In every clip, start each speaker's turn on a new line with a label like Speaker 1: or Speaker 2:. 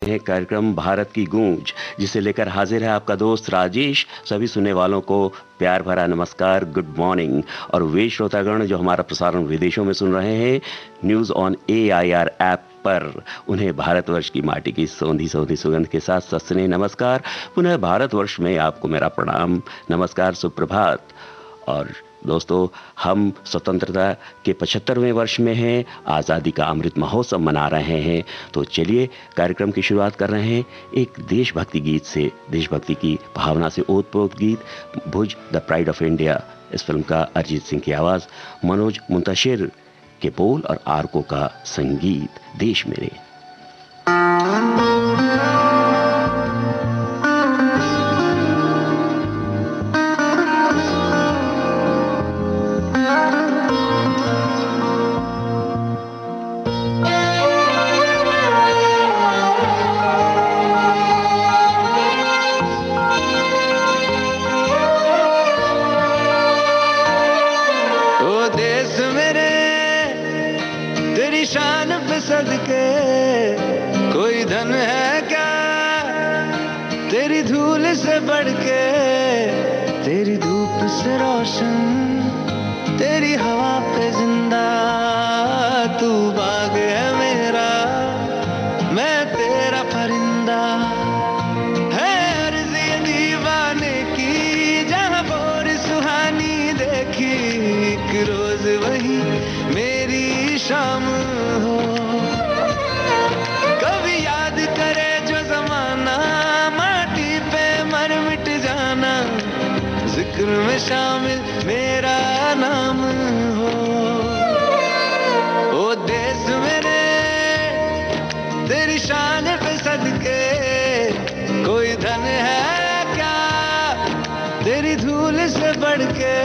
Speaker 1: है कार्यक्रम भारत की गूंज, जिसे लेकर हाजिर है आपका दोस्त राजेश। सभी सुनने वालों को प्यार भरा नमस्कार, गुड मॉर्निंग। और वे श्रोतागण जो हमारा प्रसारण विदेशों में सुन रहे हैं न्यूज़ ऑन AIR ऐप पर, उन्हें भारतवर्ष की माटी की सौंधी सौंधी सुगंध के साथ सस्ने नमस्कार। पुनः भारतवर्ष में आपको मेरा प्रणाम, नमस्कार, सुप्रभात। और दोस्तों, हम स्वतंत्रता के 75वें वर्ष में हैं, आज़ादी का अमृत महोत्सव मना रहे हैं। तो चलिए कार्यक्रम की शुरुआत कर रहे हैं एक देशभक्ति गीत से, देशभक्ति की भावना से ओतप्रोत गीत भुज द प्राइड ऑफ इंडिया। इस फिल्म का अरिजीत सिंह की आवाज़, मनोज मुंतशिर के बोल और आरको का संगीत, देश मेरे।
Speaker 2: कोई धन है क्या तेरी धूल से बढ़ के, तेरी धूप से रोशन, तेरी हवा पे जिंदा। तू बाग है मेरा, मैं तेरा परिंदा। है अर्ज़ी दीवाने की जहाँ बोर सुहानी देखी, एक रोज वही मेरी शाम हो। जिक्र में शामिल मेरा नाम हो। ओ देश मेरे तेरी शान पे सदके, कोई धन है क्या तेरी धूल से बढ़ के,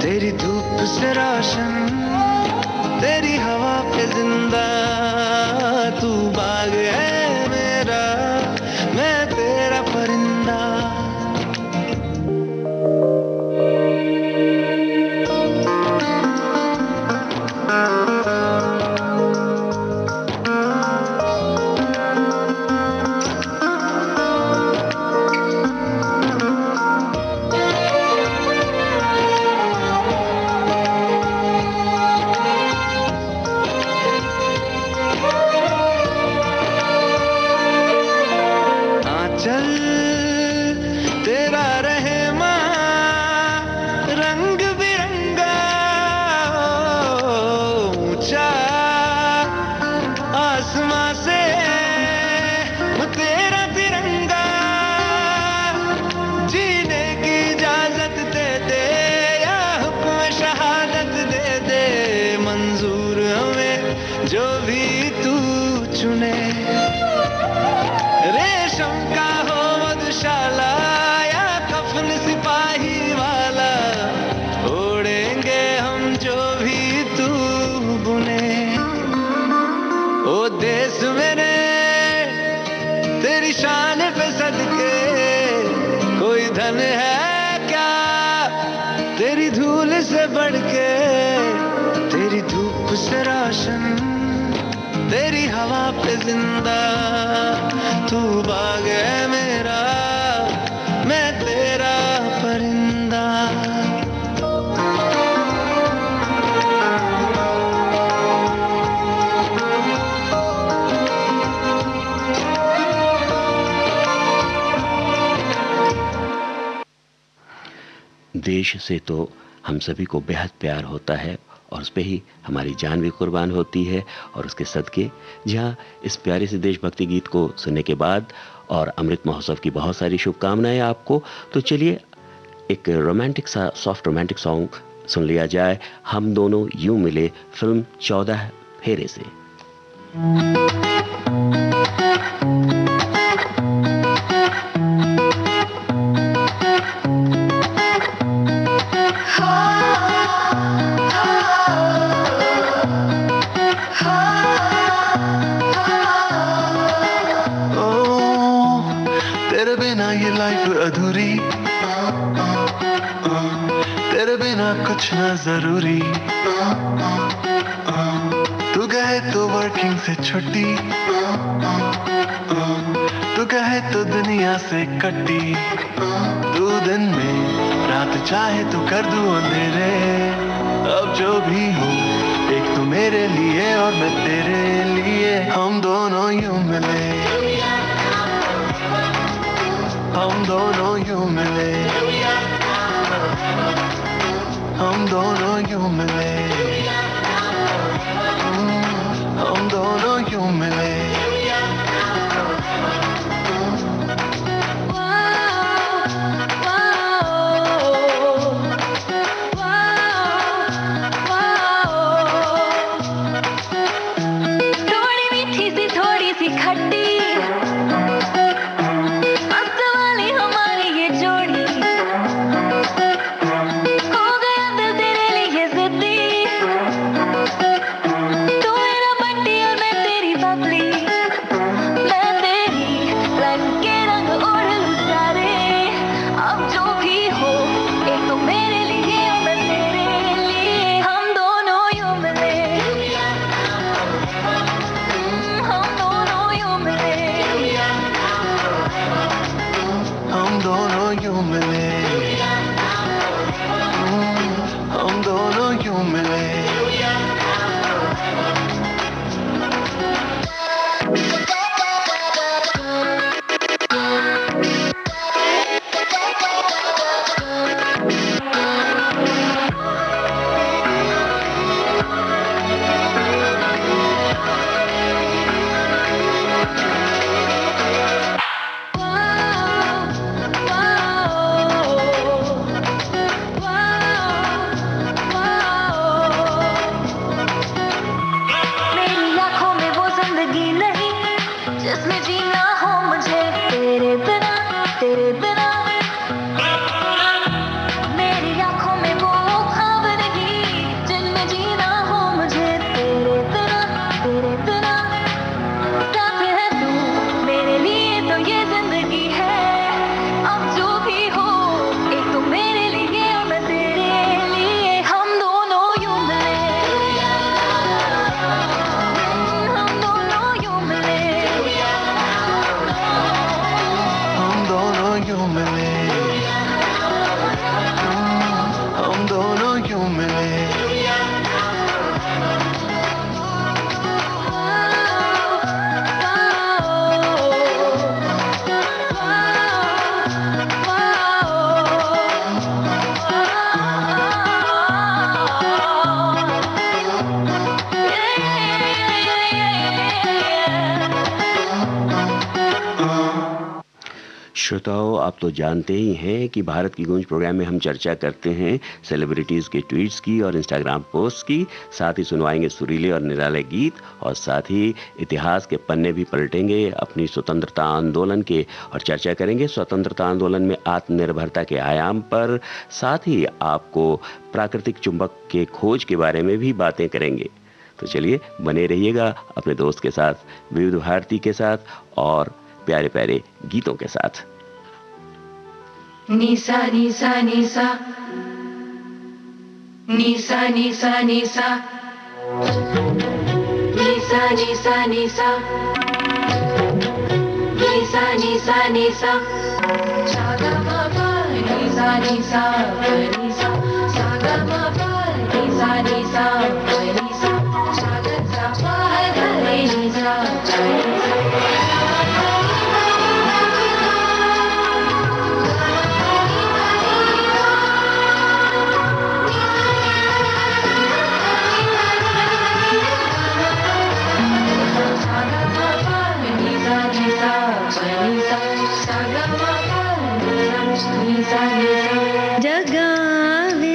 Speaker 2: तेरी धूप से रोशन, तेरी हवा पे जिंदा। तू बाग है मेरा, मैं तेरा परिंदा। जो भी तू चुने, रेशम का हो मधुशाला या कफन सिपाही वाला, ओढ़ेंगे हम जो भी तू बुने। ओ देश मेरे तेरी शान पे सदके, कोई धन है क्या तेरी धूल से बढ़ के, तेरी धूप से रोशन, तेरी हवा पे जिंदा। तू बाग है मेरा, मैं तेरा परिंदा।
Speaker 1: देश से तो हम सभी को बेहद प्यार होता है और उस पे ही हमारी जान भी कुर्बान होती है। और उसके सदके जहाँ इस प्यारे से देशभक्ति गीत को सुनने के बाद और अमृत महोत्सव की बहुत सारी शुभकामनाएं आपको, तो चलिए एक रोमांटिक सा सॉफ्ट रोमांटिक सॉन्ग सुन लिया जाए। हम दोनों यूं मिले, फिल्म 14 फेरे से।
Speaker 2: तेरे बिना ये लाइफ अधूरी, तेरे बिना कुछ ना जरूरी। तू गए तो वर्किंग से छुट्टी, कहे तो दुनिया से कटी, तू दिन में रात चाहे तो कर दूं अंधेरे। अब जो भी हो एक तू मेरे लिए और मैं तेरे लिए, हम दोनों यूं मिले, हम दोनों यूं मिले, हम दोनों यूं मिले, हम दोनों यूं मिले।
Speaker 1: श्रोताओं, आप तो जानते ही हैं कि भारत की गूंज प्रोग्राम में हम चर्चा करते हैं सेलिब्रिटीज़ के ट्वीट्स की और इंस्टाग्राम पोस्ट की। साथ ही सुनवाएंगे सुरीले और निराले गीत और साथ ही इतिहास के पन्ने भी पलटेंगे अपनी स्वतंत्रता आंदोलन के और चर्चा करेंगे स्वतंत्रता आंदोलन में आत्मनिर्भरता के आयाम पर। साथ ही आपको प्राकृतिक चुंबक के खोज के बारे में भी बातें करेंगे। तो चलिए बने रहिएगा अपने दोस्त के साथ, विविध भारती के साथ और प्यारे प्यारे गीतों के साथ।
Speaker 3: निसा निसा निसा निसा निसा निसा निसा निसा निसा निसा निसा निसा सागा मापा निसा निसा निसा सागा मापा निसा निसा निसा सागा सापा हरे निसा
Speaker 4: जगावे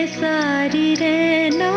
Speaker 4: सारी रहना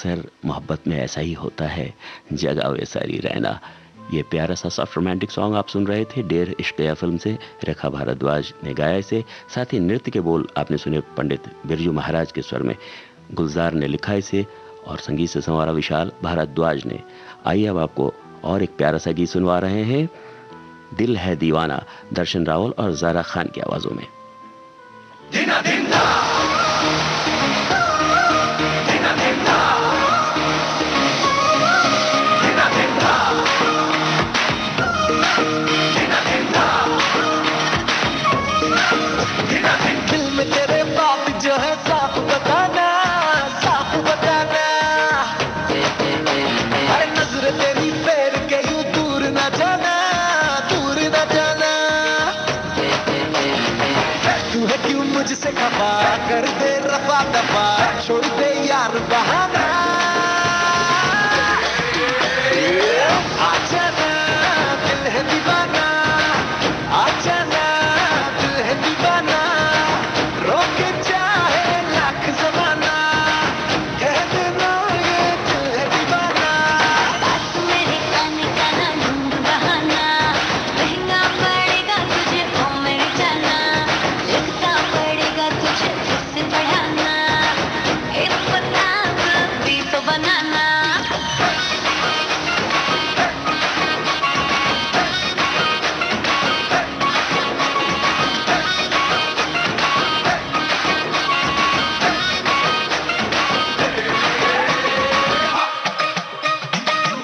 Speaker 1: अक्सर मोहब्बत में ऐसा ही होता है, जगह वे सारी रहना। ये प्यारा सा सॉफ्ट रोमांटिक सॉन्ग आप सुन रहे थे डेर इश्क या फिल्म से, रेखा भारद्वाज ने गाया इसे। साथ ही नृत्य के बोल आपने सुने पंडित बिरजू महाराज के स्वर में, गुलजार ने लिखा इसे और संगीत से संवारा विशाल भारद्वाज ने। आइए अब आपको और एक प्यारा सा गीत सुनवा रहे हैं, दिल है दीवाना, दर्शन रावल और ज़ारा खान की आवाजों में।
Speaker 2: दिल में तेरे बात जो है साफ बताना, साफ बताना। अरे नजर तेरी फेर के यूं दूर ना जाना, दूर ना जाना। तू है क्यों मुझसे खफा, कर दे रफा दफा, छोड़ दे यार बहाना। आजा ना दिल है दीवाना, आजा ना दिल है दीवाना। रोक चाहे लाख ज़माना, कह देना ये दिल है दीवाना।
Speaker 3: बात मेरे कान का ना ढूंढ बहाना, महंगा पड़ेगा तुझे ओ मेरे जाना, लिखता पड़ेगा तुझे फिर से पढ़ाना, एक पता भी तो बनाना।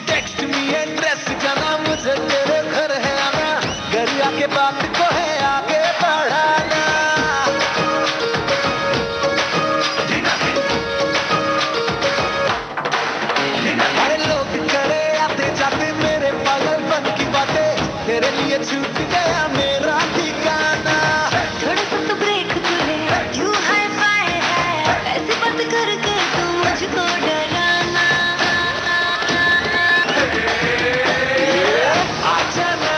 Speaker 2: टेक्स्ट मी एड्रेस जाना, मुझे तेरे घर है आना, घर आके बात को है आगे बढ़ाना। अरे लोग करे आते जाते मेरे पागलपन की बातें, तेरे लिए छूट गया मेरा ठिकाना।
Speaker 3: थोड़ा सा तो ब्रेक तो ले, क्यों हाई फाई है, ऐसी बात करके तू मुझको डराना।
Speaker 2: आजा ना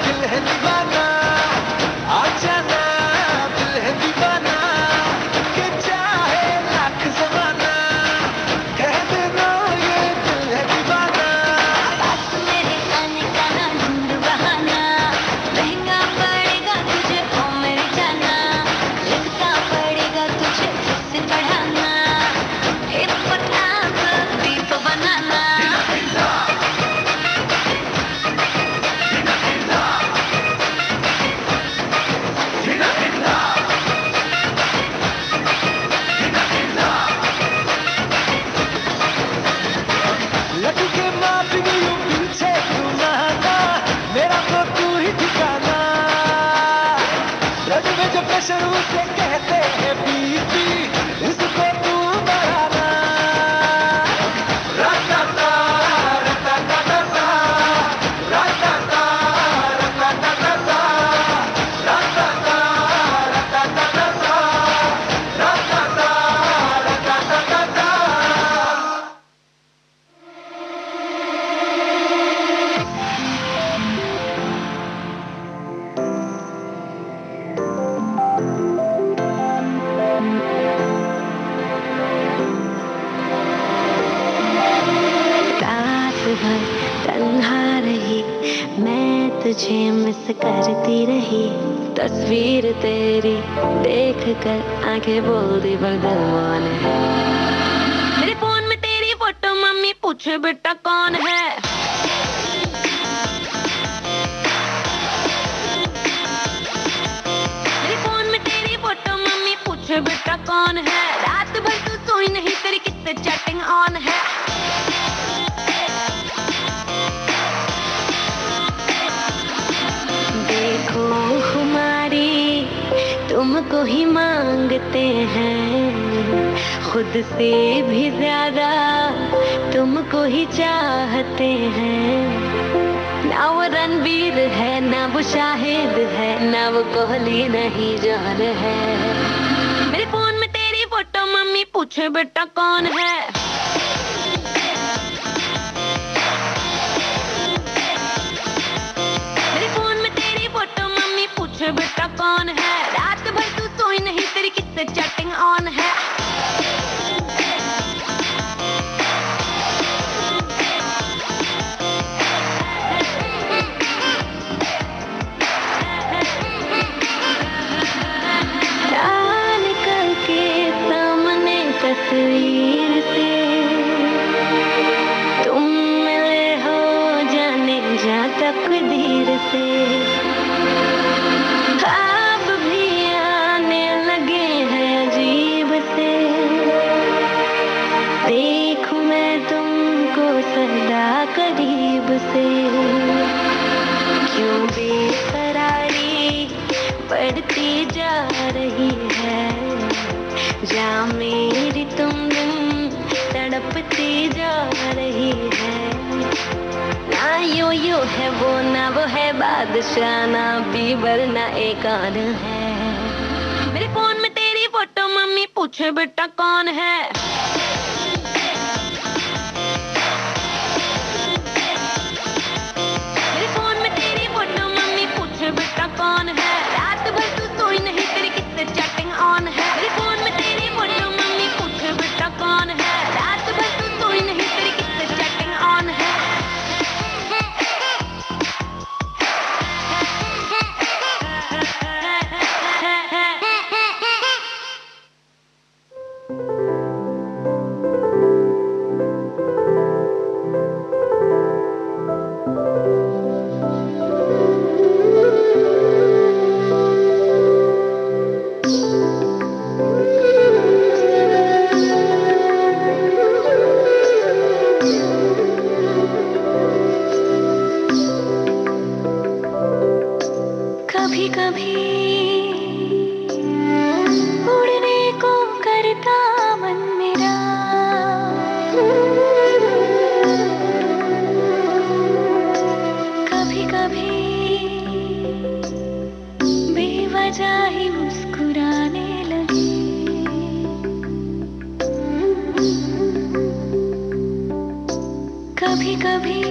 Speaker 2: दिल है दीवाना, आजा ना दिल है दीवाना। कि चाहे लाख ज़माना, कह देना ये दिल है दीवाना।
Speaker 3: बात मेरे कान का ना ढूंढ बहाना, महंगा पड़ेगा तुझे ओ मेरे जाना, लिखता पड़ेगा तुझे फिर से पढ़ाना, एक पता भी तो बनाना।
Speaker 2: लटू के मार यूं पीछे तू ना आना, मेरा तो तू ही ठिकाना। ब्लड में जो प्रेशर उसे कहते हैं बीपी, उसको तू बढ़ाना। राता-ता, राता-ता-ता, राता-ता, राता-ता-ता, राता-ता, राता-ता-ता, राता-ता, राता-ता-ता।
Speaker 3: रात भर तन्हा रही मैं, तुझे मिस करती रही, तस्वीर तेरी देख कर आंखें बोल दी पर दिल मान है। मेरे फोन में तेरी फोटो मम्मी पूछे बेटा कौन है। मेरे फोन में तेरी फोटो मम्मी पूछे बेटा कौन है, रात भर तू सोई नहीं तेरी किससे चैटिंग ऑन है। देखो हमारी तुमको ही मांगते हैं, खुद से भी ज्यादा तुमको ही चाहते हैं। ना वो रणवीर है, ना वो शाहिद है, ना वो कोहली, नहीं जॉन है। मेरे फोन में तेरी फोटो मम्मी पूछे बेटा कौन है। मेरे फोन में तेरी फोटो मम्मी पूछे बेटा कौन है, रात भर तू सोई नहीं तेरी किससे चैटिंग ऑन है। जा तकदीर से। आप भी आने लगे हैं अजीब से, देखूं मैं तुमको सदा करीब से। क्यों बेकरारी बढ़ती जा रही है, जा मेरी तुम बिन तड़पती जा रही है। ना यो है वो, ना वो है बादशाह, ना बीबर ना एक और है। मेरे फोन में तेरी फोटो, मम्मी पूछे बेटा कौन है। मेरे फोन में तेरी फोटो, मम्मी पूछे बेटा कौन है। रात भर तू सोई नहीं, तेरी किससे चैटिंग ऑन है। मेरे फोन में तेरी फोटो, मम्मी पूछे बेटा कौन है। रात भर तू सोई नहीं, तेरी किससे चैटिंग ऑन है। कभी कभी उड़ने को करता मन मेरा, कभी कभी बेवजह ही मुस्कुराने लगे। कभी कभी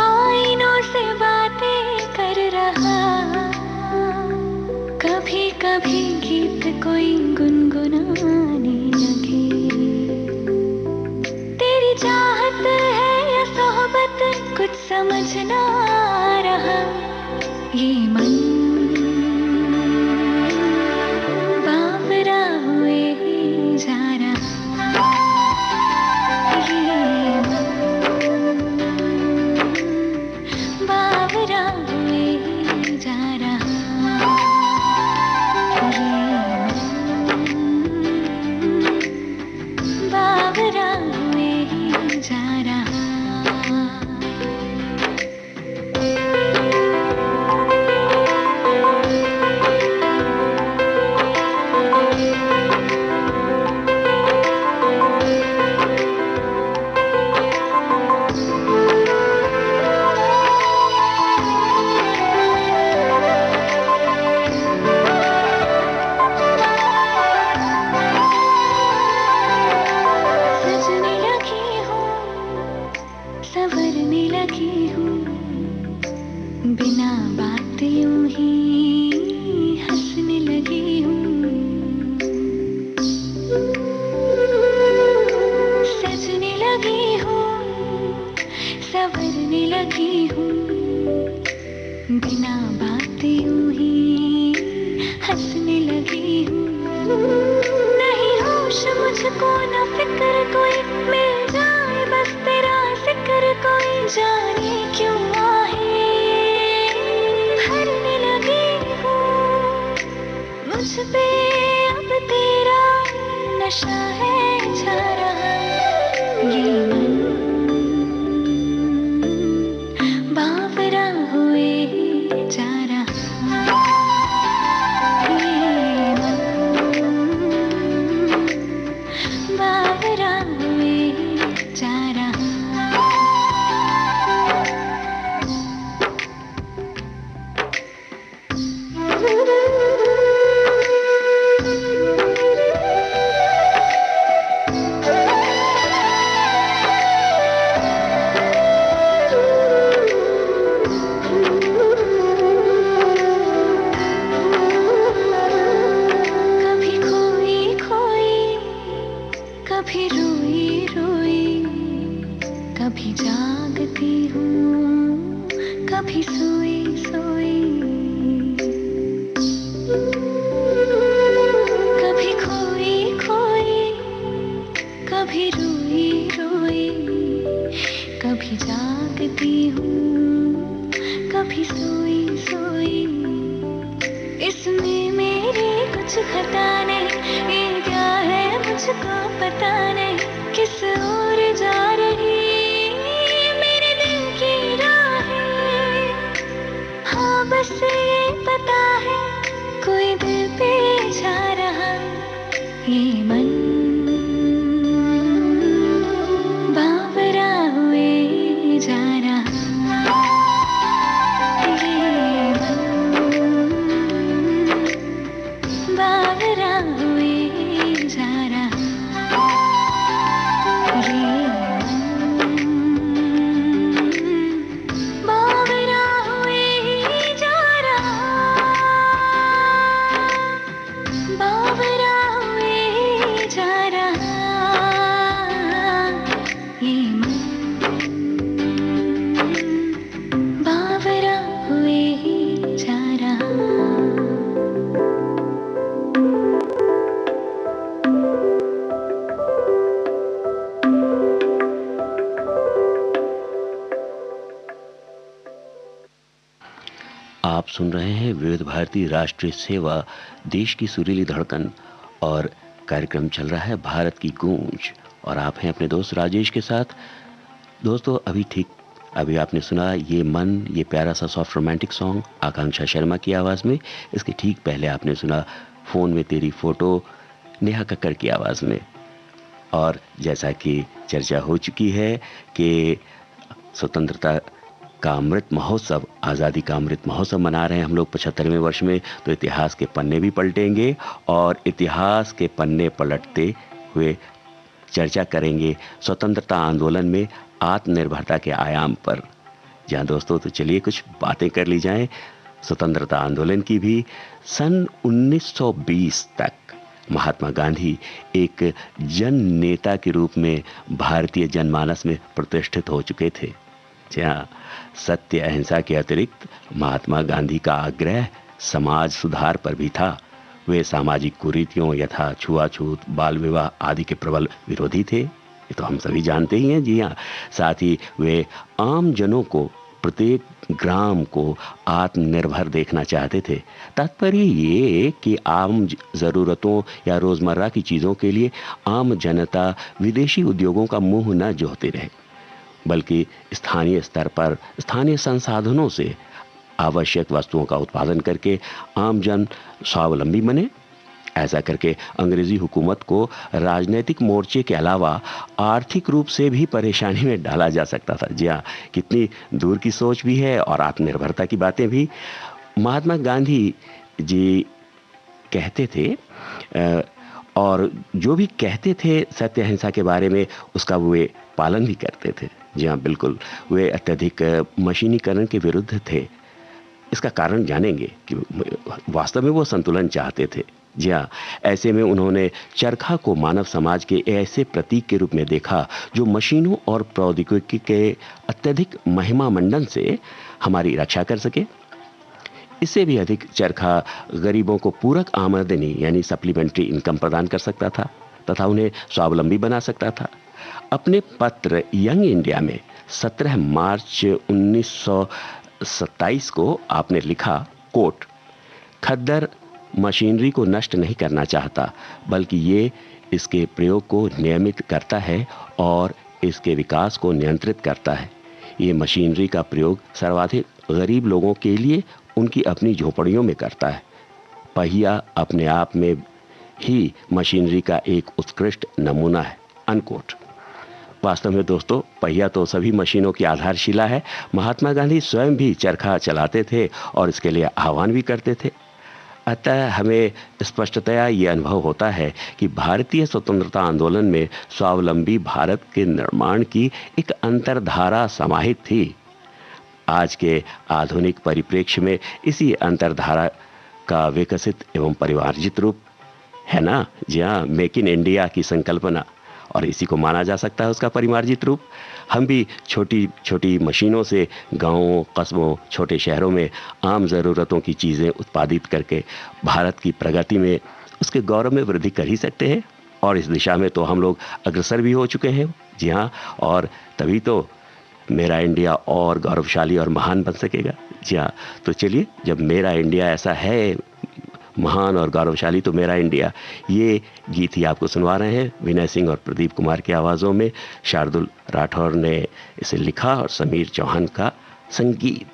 Speaker 3: आईनों से बातें कर रहा, कभी कभी गीत कोई गुनगुनाने लगे। तेरी चाहत है या सोहबत कुछ समझ ना आ रहा, ये मन बावरा हुए ही जा रहा। ये बावरा हुए ही जा रहा, बावरा हुए ही जा रहा। संवरने लगी हूँ, बिना बात यूं ही हंसने लगी हूँ। सजने लगी हूँ, संवरने लगी हूँ, बिना बात यूं ही हंसने लगी हूँ। नहीं होश मुझको न फिक्र कोई, मिल जाए बस तेरा जिक्र कोई, जाने क्यों आहे भरने लगी हूँ। मुझ पे अब तेरा नशा है छा रहा, ये मन बावरा हुए ही जा रहा। ये मन बावरा हुए ही जा रहा। कभी रोई रोई, कभी जागती हूँ, कभी सोई सोई, कभी खोई खोई, कभी रोई रोई, कभी जागती हूँ कभी सोई सोई, इसमें मेरी कुछ खता नहीं, ये क्या है मुझको पता नहीं, किस ओर जा रही मेरे दिल की राहें। हाँ बस ये पता है कोई दिल पे जा रहा, ये मन बावरा हुए जा रहा, ये मन बावरा हुए जा रहा, ये मन बावरा हुए जा रहा, बावरा हुए जा रहा, ये मन बावरा हुए जा रहा।
Speaker 1: आप सुन रहे हैं विविध भारती राष्ट्रीय सेवा, देश की सुरीली धड़कन, और कार्यक्रम चल रहा है भारत की गूंज, और आप हैं अपने दोस्त राजेश के साथ। दोस्तों अभी आपने सुना ये मन, ये प्यारा सा सॉफ्ट रोमांटिक सॉन्ग आकांक्षा शर्मा की आवाज़ में। इसके ठीक पहले आपने सुना फ़ोन में तेरी फ़ोटो नेहा कक्कड़ की आवाज़ में। और जैसा कि चर्चा हो चुकी है कि स्वतंत्रता का अमृत महोत्सव, आज़ादी का अमृत महोत्सव मना रहे हैं हम लोग 75वें वर्ष में, तो इतिहास के पन्ने भी पलटेंगे और इतिहास के पन्ने पलटते हुए चर्चा करेंगे स्वतंत्रता आंदोलन में आत्मनिर्भरता के आयाम पर। जहाँ दोस्तों तो चलिए कुछ बातें कर ली जाएं स्वतंत्रता आंदोलन की भी। सन 1920 तक महात्मा गांधी एक जन नेता के रूप में भारतीय जनमानस में प्रतिष्ठित हो चुके थे। जहाँ सत्य अहिंसा के अतिरिक्त महात्मा गांधी का आग्रह समाज सुधार पर भी था। वे सामाजिक कुरीतियों यथा छुआछूत, बाल विवाह आदि के प्रबल विरोधी थे, ये तो हम सभी जानते ही हैं। जी हाँ, साथ ही वे आम जनों को, प्रत्येक ग्राम को आत्मनिर्भर देखना चाहते थे। तात्पर्य ये कि आम ज़रूरतों या रोज़मर्रा की चीज़ों के लिए आम जनता विदेशी उद्योगों का मुंह न जोहते रहे, बल्कि स्थानीय स्तर पर स्थानीय संसाधनों से आवश्यक वस्तुओं का उत्पादन करके आम जन स्वावलंबी बने। ऐसा करके अंग्रेजी हुकूमत को राजनीतिक मोर्चे के अलावा आर्थिक रूप से भी परेशानी में डाला जा सकता था। जी हाँ, कितनी दूर की सोच भी है और आत्मनिर्भरता की बातें भी। महात्मा गांधी जी कहते थे और जो भी कहते थे सत्य अहिंसा के बारे में, उसका वे पालन भी करते थे। जी हाँ, बिल्कुल, वे अत्यधिक मशीनीकरण के विरुद्ध थे। इसका कारण जानेंगे कि वास्तव में वो संतुलन चाहते थे। जी हाँ, ऐसे में उन्होंने चरखा को मानव समाज के ऐसे प्रतीक के रूप में देखा जो मशीनों और प्रौद्योगिकी के अत्यधिक महिमा मंडन से हमारी रक्षा कर सके। इससे भी अधिक चरखा गरीबों को पूरक आमदनी यानी सप्लीमेंट्री इनकम प्रदान कर सकता था तथा उन्हें स्वावलंबी बना सकता था। अपने पत्र यंग इंडिया में 17 मार्च 1927 को आपने लिखा, कोट, खद्दर मशीनरी को नष्ट नहीं करना चाहता, बल्कि ये इसके प्रयोग को नियमित करता है और इसके विकास को नियंत्रित करता है। ये मशीनरी का प्रयोग सर्वाधिक गरीब लोगों के लिए उनकी अपनी झोपड़ियों में करता है। पहिया अपने आप में ही मशीनरी का एक उत्कृष्ट नमूना है, अनकोट। वास्तव में दोस्तों, पहिया तो सभी मशीनों की आधारशिला है। महात्मा गांधी स्वयं भी चरखा चलाते थे और इसके लिए आह्वान भी करते थे। अतः हमें स्पष्टतया ये अनुभव होता है कि भारतीय स्वतंत्रता आंदोलन में स्वावलंबी भारत के निर्माण की एक अंतर्धारा समाहित थी। आज के आधुनिक परिप्रेक्ष्य में इसी अंतर्धारा का विकसित एवं परिमार्जित रूप है ना। जी हाँ, मेक इन इंडिया की संकल्पना, और इसी को माना जा सकता है उसका परिमार्जित रूप। हम भी छोटी छोटी मशीनों से गांवों, कस्बों, छोटे शहरों में आम ज़रूरतों की चीज़ें उत्पादित करके भारत की प्रगति में, उसके गौरव में वृद्धि कर ही सकते हैं। और इस दिशा में तो हम लोग अग्रसर भी हो चुके हैं। जी हाँ, और तभी तो मेरा इंडिया और गौरवशाली और महान बन सकेगा। जी हाँ, तो चलिए, जब मेरा इंडिया ऐसा है महान और गौरवशाली, तो मेरा इंडिया, ये गीत ही आपको सुनवा रहे हैं विनय सिंह और प्रदीप कुमार की आवाज़ों में। शार्दुल राठौर ने इसे लिखा और समीर चौहान का संगीत।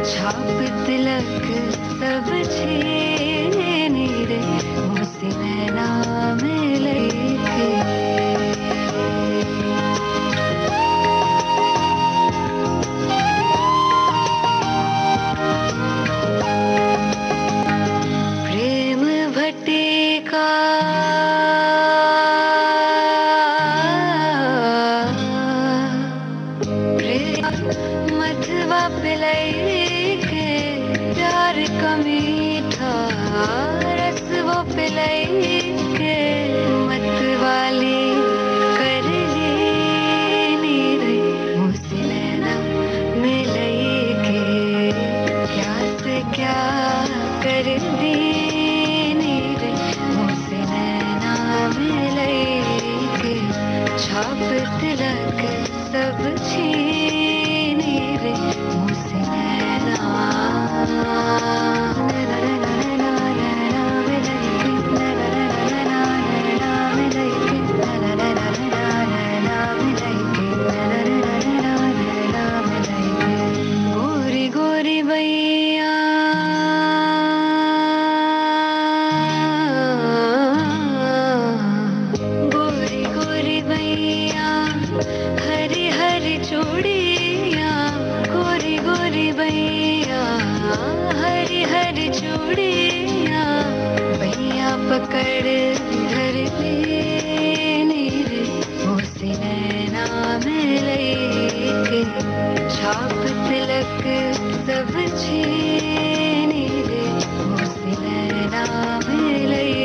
Speaker 3: छाप तिलक सब छे दर्दी नीरे मुझसे नैना मिलके छाप तिलक सब छीनी रे मुझसे नैना गोरी गोरी बैया गोरी गोरी बैया हरी हरी चूड़िया गोरी गोरी बैया हरी हरी चूड़िया बैया पकड़ धर लेनी रे मुझसे नैना मिलके छाप तिलक सब छीनी रे मुझसे नैना मिलके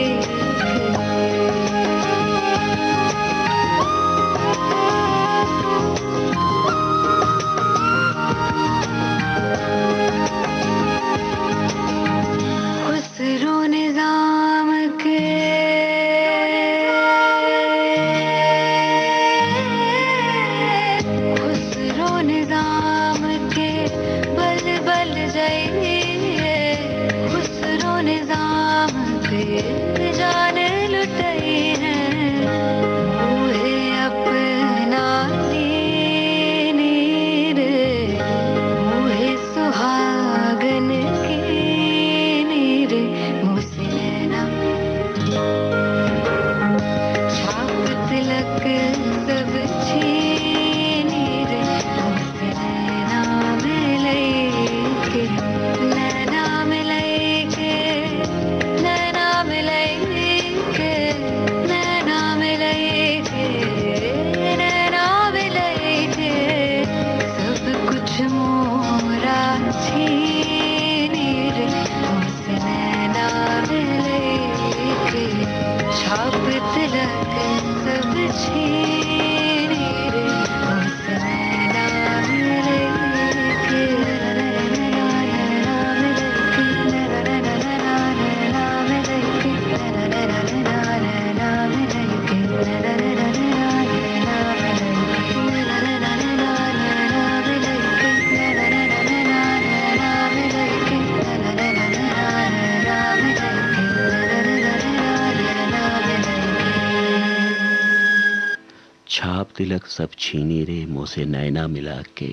Speaker 3: खुसरो निजाम के खुसरो निजाम के बल बल जाइए खुसरो निजाम पे जान लुटाई है मुझे अपना लेने रे मुझे सुहागन के रे मुझसे नैना छाप तिलक सब छीनी रे मुझसे नैना मिलके नैना मिलके नैना मिलके नैना मिलके नैना मिलके सब कुछ मोरा छीनी रे मुझसे नैना मिलके छाप तिलक सब छीनी रे मुझसे नैना मिलके नैना मिलके नैना मिलके नैना मिलके
Speaker 1: छाप तिलक सब छीनी रे मुँह से नैना मिला के।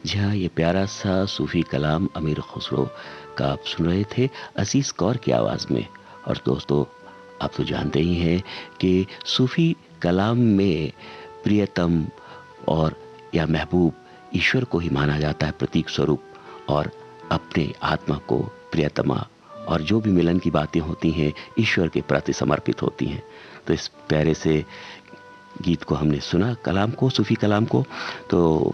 Speaker 1: जहाँ ये प्यारा सा सूफी कलाम अमीर खुसरो का आप सुन रहे थे असीस कौर की आवाज़ में। और दोस्तों आप तो जानते ही हैं कि सूफी कलाम में प्रियतम और या महबूब ईश्वर को ही माना जाता है प्रतीक स्वरूप, और अपने आत्मा को प्रियतमा और जो भी मिलन की बातें होती हैं ईश्वर के प्रति समर्पित होती हैं। तो इस प्यारे से गीत को हमने सुना, कलाम को, सूफी कलाम को। तो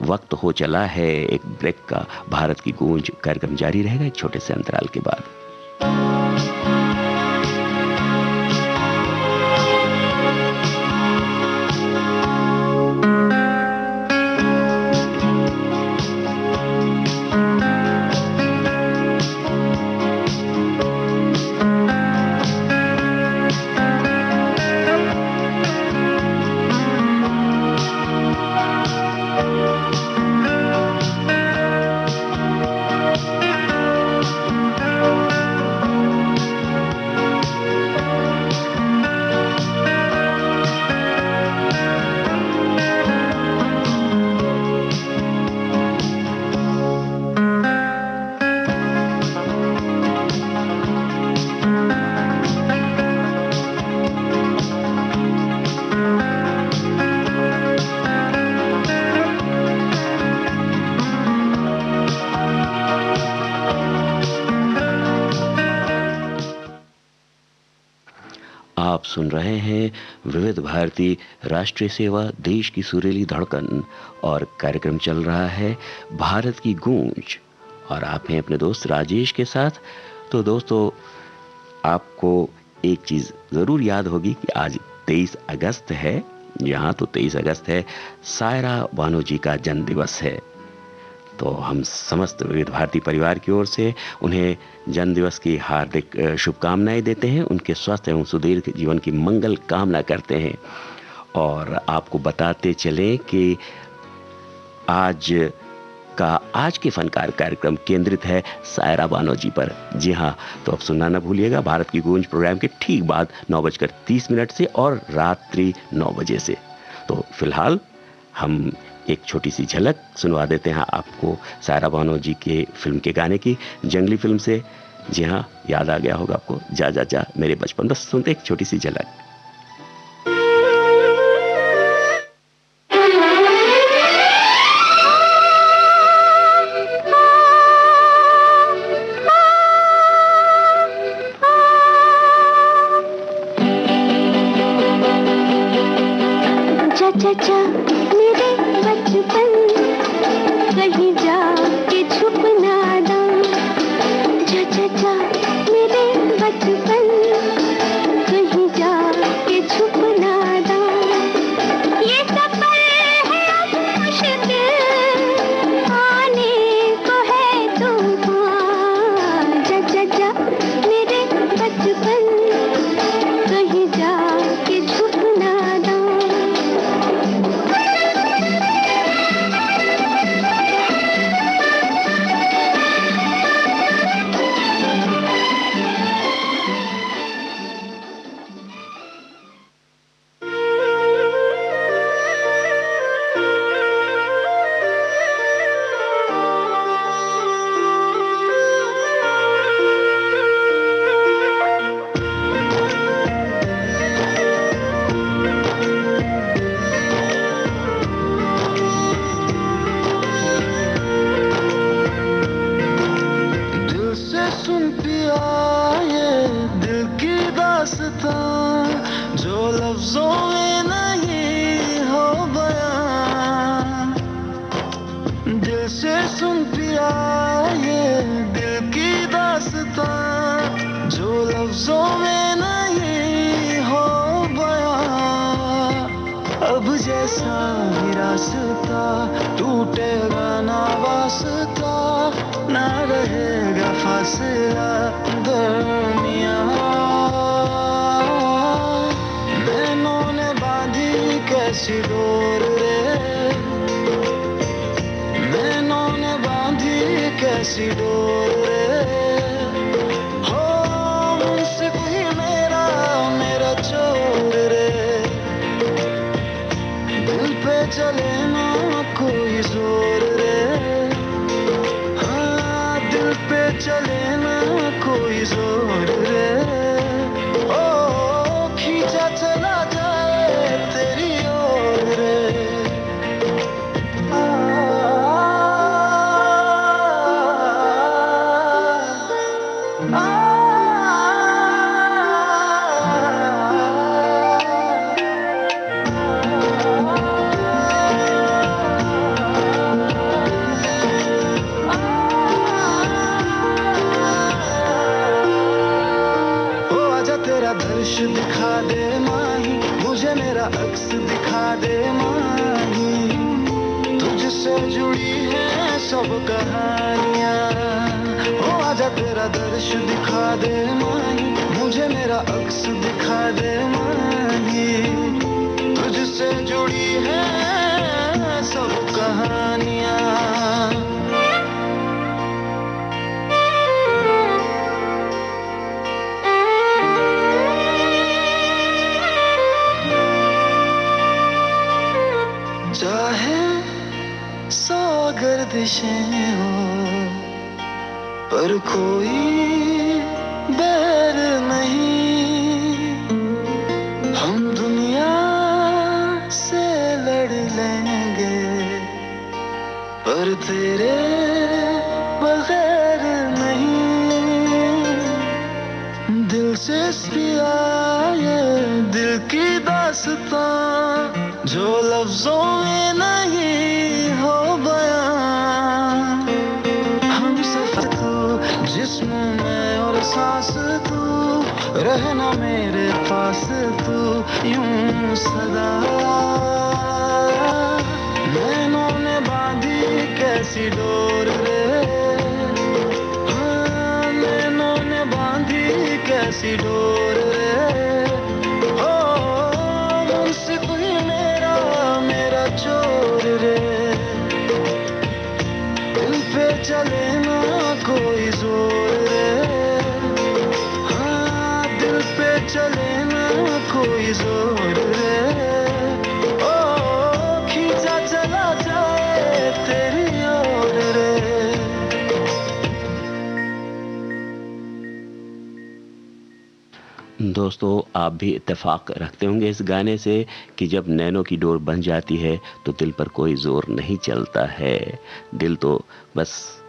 Speaker 1: वक्त हो चला है एक ब्रेक का। भारत की गूंज कार्यक्रम जारी रहेगा एक छोटे से अंतराल के बाद। आप सुन रहे हैं विविध भारती राष्ट्रीय सेवा, देश की सुरीली धड़कन, और कार्यक्रम चल रहा है भारत की गूंज, और आप हैं अपने दोस्त राजेश के साथ। तो दोस्तों आपको एक चीज़ ज़रूर याद होगी कि आज 23 अगस्त है। यहाँ तो 23 अगस्त है, सायरा बानो जी का जन्म दिवस है। तो हम समस्त विविध भारती परिवार की ओर से उन्हें जन्मदिवस की हार्दिक शुभकामनाएं देते हैं, उनके स्वस्थ एवं सुदीर्घ जीवन की मंगल कामना करते हैं। और आपको बताते चलें कि आज के फनकार कार्यक्रम केंद्रित है सायरा बानो जी पर। जी हाँ, तो अब सुनना न भूलिएगा भारत की गूंज प्रोग्राम के ठीक बाद 9:30 से और रात्रि 9 बजे से। तो फिलहाल हम एक छोटी सी झलक सुनवा देते हैं आपको सायरा बानो जी के फिल्म के गाने की, जंगली फिल्म से। जी हाँ, याद आ गया होगा आपको, जा जा जा मेरे बचपन। बस सुनते एक छोटी सी झलक।
Speaker 2: पर कोई बैर नहीं, हम दुनिया से लड़ लेंगे पर तेरे बगैर नहीं। दिल से पिया ये दिल की दास्तां जो लफ्जों में नहीं हो बयां। हम सफर तू जिस्म में और सांस तू, रहना मेरे पास तू यूं सदा। नैनों ने बांधी कैसी डोर रे, हाँ नैनों ने बांधी कैसी डोर रे, ओ मुझसे कोई मेरा मेरा चोर रे, दिल पे चले ना कोई जोर रे, हाँ दिल पे चले ना कोई जोर रे, ओ खींचा चला जाए तेरी ओर रे।
Speaker 1: दोस्तों, आप भी इत्तेफाक रखते होंगे इस गाने से कि जब नैनों की डोर बन जाती है तो दिल पर कोई जोर नहीं चलता है, दिल तो बस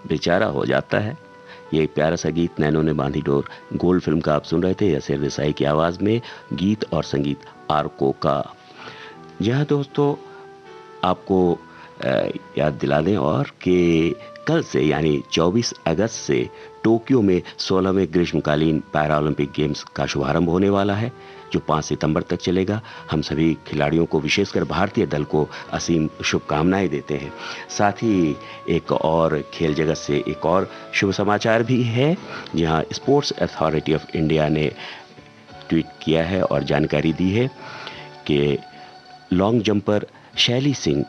Speaker 1: बेचारा हो जाता है। ये एक प्यारा सा गीत नैनों ने बांधी डोर गोल्ड फिल्म का आप सुन रहे थे यसीर देसाई की आवाज़ में, गीत और संगीत आरको का। जी हाँ दोस्तों, आपको याद दिला दें और कि कल से यानी 24 अगस्त से टोक्यो में 16वें ग्रीष्मकालीन पैरा ओलंपिक गेम्स का शुभारंभ होने वाला है, जो 5 सितंबर तक चलेगा। हम सभी खिलाड़ियों को, विशेषकर भारतीय दल को असीम शुभकामनाएं देते हैं। साथ ही एक और खेल जगत से एक और शुभ समाचार भी है, जहां स्पोर्ट्स अथॉरिटी ऑफ इंडिया ने ट्वीट किया है और जानकारी दी है कि लॉन्ग जंपर शैली सिंह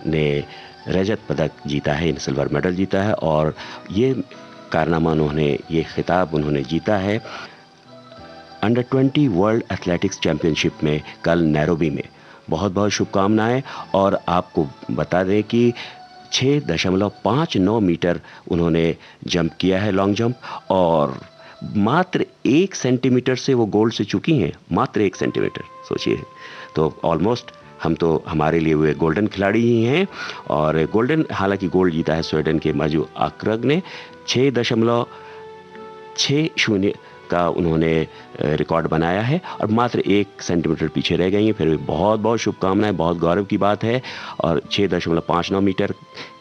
Speaker 1: ने रजत पदक जीता है, सिल्वर मेडल जीता है, और ये कारनामा उन्होंने, ये खिताब उन्होंने जीता है अंडर 20 वर्ल्ड एथलेटिक्स चैंपियनशिप में कल नैरोबी में। बहुत बहुत शुभकामनाएं। और आपको बता दें कि 6.59 मीटर उन्होंने जंप किया है, लॉन्ग जंप, और मात्र 1 सेंटीमीटर से वो गोल्ड से चुकी हैं, मात्र 1 सेंटीमीटर, सोचिए। तो ऑलमोस्ट हम तो, हमारे लिए वे गोल्डन खिलाड़ी ही हैं। और गोल्डन, हालांकि गोल्ड जीता है स्वीडन के माजू आक्रग ने, 6.60 का उन्होंने रिकॉर्ड बनाया है और मात्र 1 सेंटीमीटर पीछे रह गई हैं। फिर भी बहुत बहुत शुभकामनाएं, बहुत गौरव की बात है। और 6.59 मीटर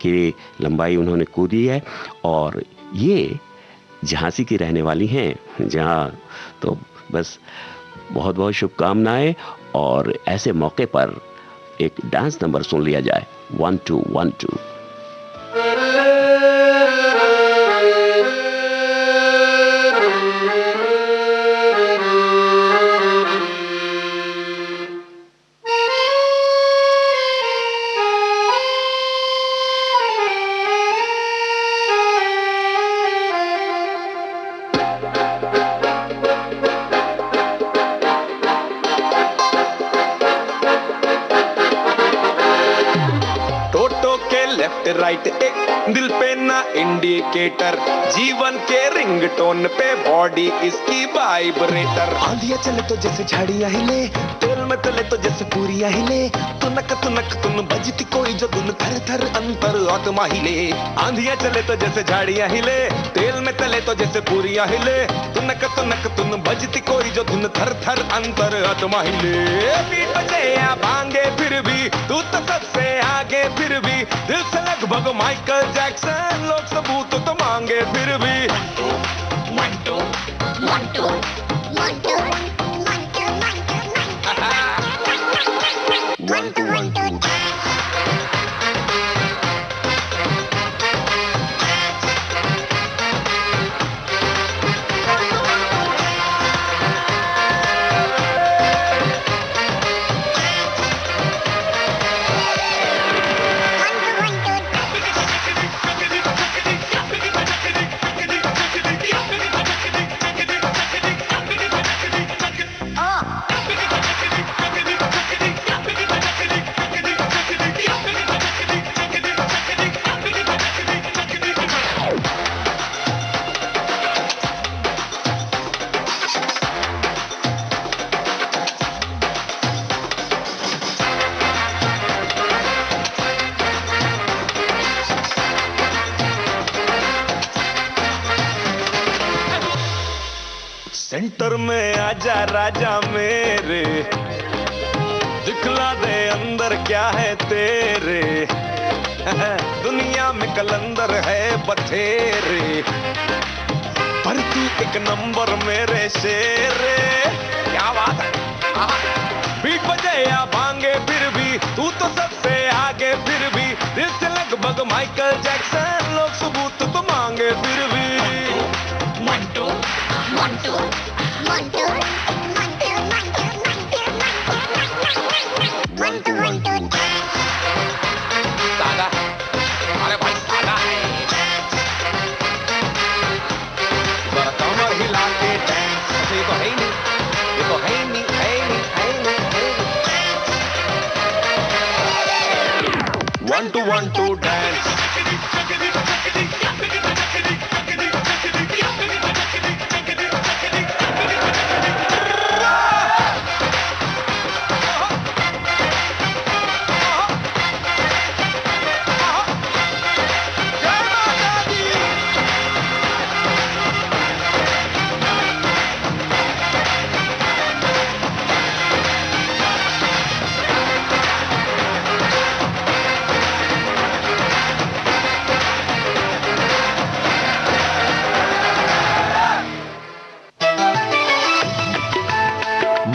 Speaker 1: की लंबाई उन्होंने कूदी है, और ये झांसी की रहने वाली हैं, जहाँ तो बस बहुत बहुत शुभकामनाएं। और ऐसे मौके पर एक डांस नंबर सुन लिया जाए, 1 2 1 2।
Speaker 4: राइट एक दिल पे ना इंडिकेटर, जीवन के रिंगटोन पे बॉडी इसकी वाइब्रेटर।
Speaker 2: आंधियां चले तो जैसे झाड़ियां हिले, तेल में तले तो जैसे पूरियां हिले, तुनक तुन बजती कोई जो धुन, थर थर अंतर आत्मा हिले।
Speaker 4: आंधियां चले तो जैसे झाड़ियां हिले, तेल में तले तो जैसे पूरियां हिले, तुनक तुन बजती कोई जो धुन, थर थर अंतर आत्मा हिले। बीट बजे या भांगे फिर भी तू तो सबसे आगे, फिर भी दिल से लगभग माइकल जैक्सन, लोग सबूत तो मांगे फिर भी। 1 2 1 2 1 2 1 2 1 2। सेंटर में आजा राजा मेरे, दिखला दे अंदर क्या है तेरे, दुनिया में कलंदर है बथेरे, पर तू एक नंबर मेरे शेरे। क्या बात है, बीट बजे या भांगे फिर भी तू तो सबसे आगे फिर भी दिल से लगभग माइकल जैक्सन लोग सबूत तो मांगे फिर भी
Speaker 3: मंटू मंटू मंटू मंटू मंटू
Speaker 4: दादा अरे भाई दादा जरा कमर हिला के डांस ये तो है ही नहीं ये तो है ही नहीं है ही नहीं है ही नहीं है ही नहीं 1 2 डांस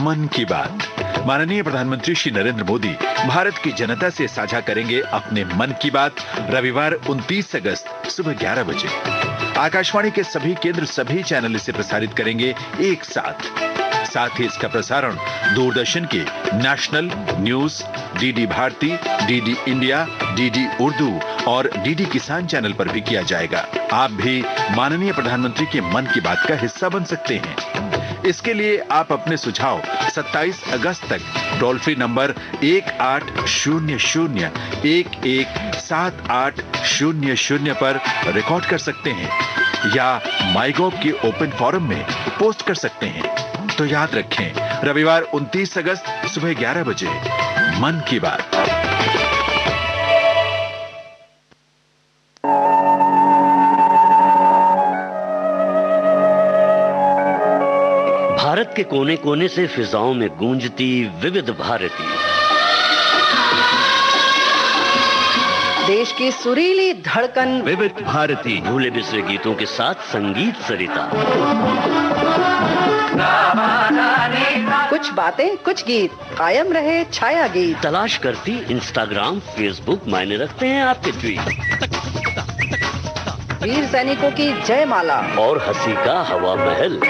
Speaker 5: मन की बात। माननीय प्रधानमंत्री श्री नरेंद्र मोदी भारत की जनता से साझा करेंगे अपने मन की बात रविवार 29 अगस्त सुबह 11 बजे। आकाशवाणी के सभी केंद्र सभी चैनल इसे प्रसारित करेंगे एक साथ ही इसका प्रसारण दूरदर्शन के national news, DD Bharati, DD India, DD Urdu और डीडी किसान चैनल पर भी किया जाएगा। आप भी माननीय प्रधानमंत्री के मन की बात का हिस्सा बन सकते हैं। इसके लिए आप अपने सुझाव 27 अगस्त तक टोल फ्री नंबर 1800-117800 पर रिकॉर्ड कर सकते हैं या माईगोव के ओपन फोरम में पोस्ट कर सकते हैं। तो याद रखें, रविवार 29 अगस्त सुबह 11 बजे मन की बात।
Speaker 1: भारत के कोने कोने से फिजाओं में गूंजती विविध भारती,
Speaker 6: देश की सुरीली धड़कन
Speaker 1: विविध भारती, भूले बिसरे गीतों के साथ संगीत सरिता।
Speaker 6: कुछ बातें कुछ गीत, कायम रहे छाया गीत।
Speaker 1: तलाश करती इंस्टाग्राम, फेसबुक, मायने रखते हैं आपके ट्वीट।
Speaker 6: वीर सैनिकों की जयमाला
Speaker 1: और हंसी का हवा महल,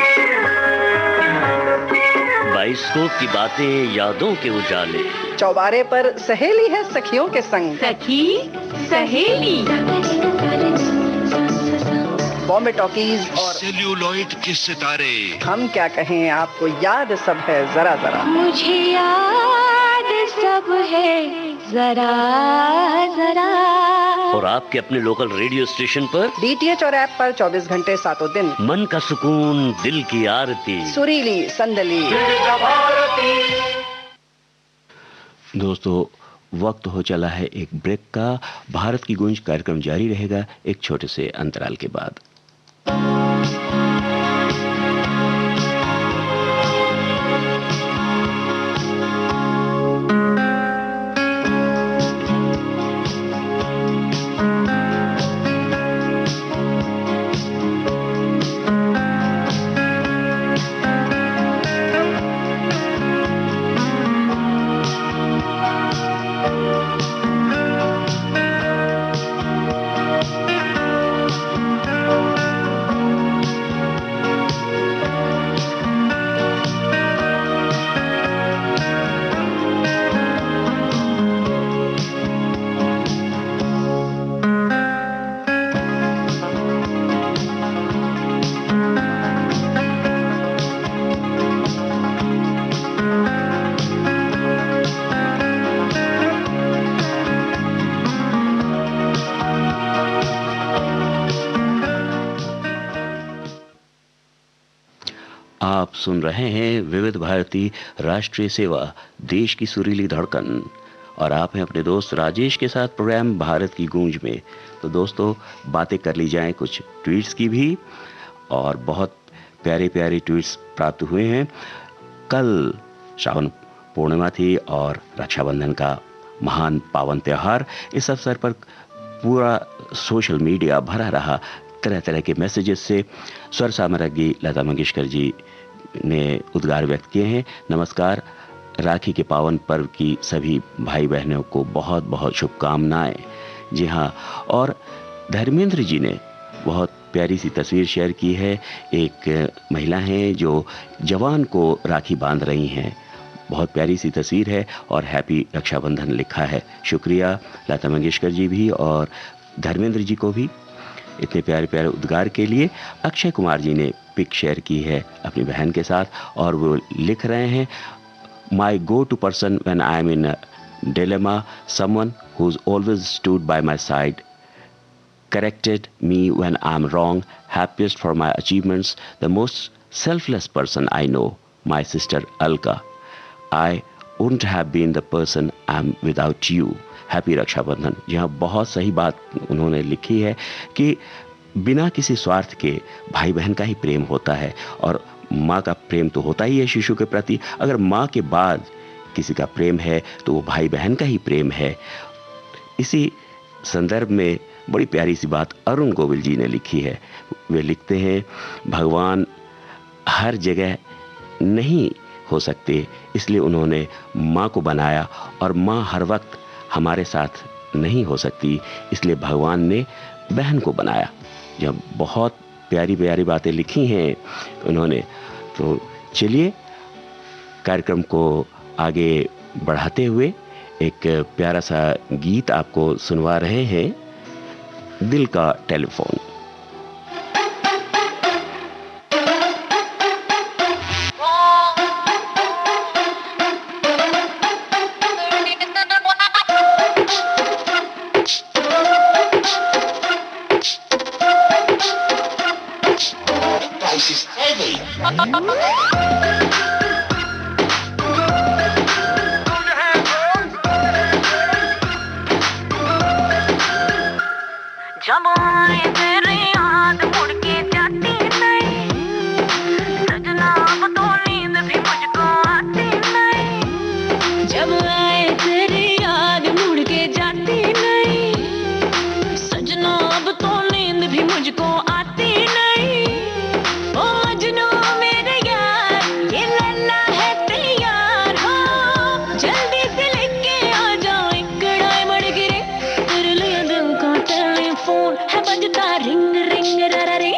Speaker 1: बाइस्कोप की बातें, यादों के उजाले।
Speaker 6: चौबारे पर सहेली है सखियों के संग,
Speaker 3: सखी सहेली।
Speaker 6: बॉम्बे टॉकीज और
Speaker 5: सेल्यूलॉइड के सितारे।
Speaker 6: हम क्या कहें, आपको याद सब है जरा जरा।
Speaker 3: मुझे याद सब है जरा जरा।
Speaker 1: और आपके अपने लोकल रेडियो स्टेशन पर,
Speaker 6: डीटीएच और ऐप पर 24 घंटे सातों दिन।
Speaker 1: मन का सुकून, दिल की आरती,
Speaker 6: सुरीली संदली।
Speaker 1: दोस्तों, वक्त हो चला है एक ब्रेक का। भारत की गूंज कार्यक्रम जारी रहेगा एक छोटे से अंतराल के बाद। आप सुन रहे हैं विविध भारती राष्ट्रीय सेवा, देश की सुरीली धड़कन, और आप हैं अपने दोस्त राजेश के साथ प्रोग्राम भारत की गूंज में। तो दोस्तों, बातें कर ली जाएं कुछ ट्वीट्स की भी, और बहुत प्यारे प्यारे ट्वीट्स प्राप्त हुए हैं। कल श्रावण पूर्णिमा थी और रक्षाबंधन का महान पावन त्यौहार। इस अवसर पर पूरा सोशल मीडिया भरा रहा तरह तरह के मैसेजेस से। स्वर साम्राज्ञी लता मंगेशकर जी ने उद्गार व्यक्त किए हैं। नमस्कार राखी के पावन पर्व की सभी भाई बहनों को बहुत बहुत शुभकामनाएं। जी हाँ, और धर्मेंद्र जी ने बहुत प्यारी सी तस्वीर शेयर की है। एक महिला हैं जो जवान को राखी बांध रही हैं। बहुत प्यारी सी तस्वीर है और हैप्पी रक्षाबंधन लिखा है। शुक्रिया लता मंगेशकर जी भी और धर्मेंद्र जी को भी इतने प्यारे प्यारे उद्गार के लिए। अक्षय कुमार जी ने पिक शेयर की है अपनी बहन के साथ और वो लिख रहे हैं, my go to person when I am in dilemma, someone who's always stood by my side, corrected me when I'm wrong, happiest for my achievements, the most selfless person I know, my sister Alka. I wouldn't have been the person I'm without you. Happy Rakshabandhan. यहाँ बहुत सही बात उन्होंने लिखी है कि बिना किसी स्वार्थ के भाई बहन का ही प्रेम होता है और माँ का प्रेम तो होता ही है शिशु के प्रति। अगर माँ के बाद किसी का प्रेम है तो वो भाई बहन का ही प्रेम है। इसी संदर्भ में बड़ी प्यारी सी बात अरुण गोविल जी ने लिखी है। वे लिखते हैं, भगवान हर जगह नहीं हो सकते, इसलिए उन्होंने माँ को बनाया और माँ हर वक्त हमारे साथ नहीं हो सकती, इसलिए भगवान ने बहन को बनाया। जब बहुत प्यारी प्यारी बातें लिखी हैं उन्होंने, तो चलिए कार्यक्रम को आगे बढ़ाते हुए एक प्यारा सा गीत आपको सुनवा रहे हैं, दिल का टेलीफोन।
Speaker 3: जब आए तेरी याद मुड़ के जाती नहीं, सजना अब तो नींद भी मुझको आती नहीं। जब आए तेरी याद मुड़ के जाती नहीं, सजना अब तो नींद भी मुझको आती नहीं। ओ मजनू मेरे यार, ये लल्ला है तैयार हो, जल्दी से लेके आ जाओ एक डायमंड गिरे। तेरे लिए दिल का टेलीफोन है बजता रिंग रिंग रारा रे,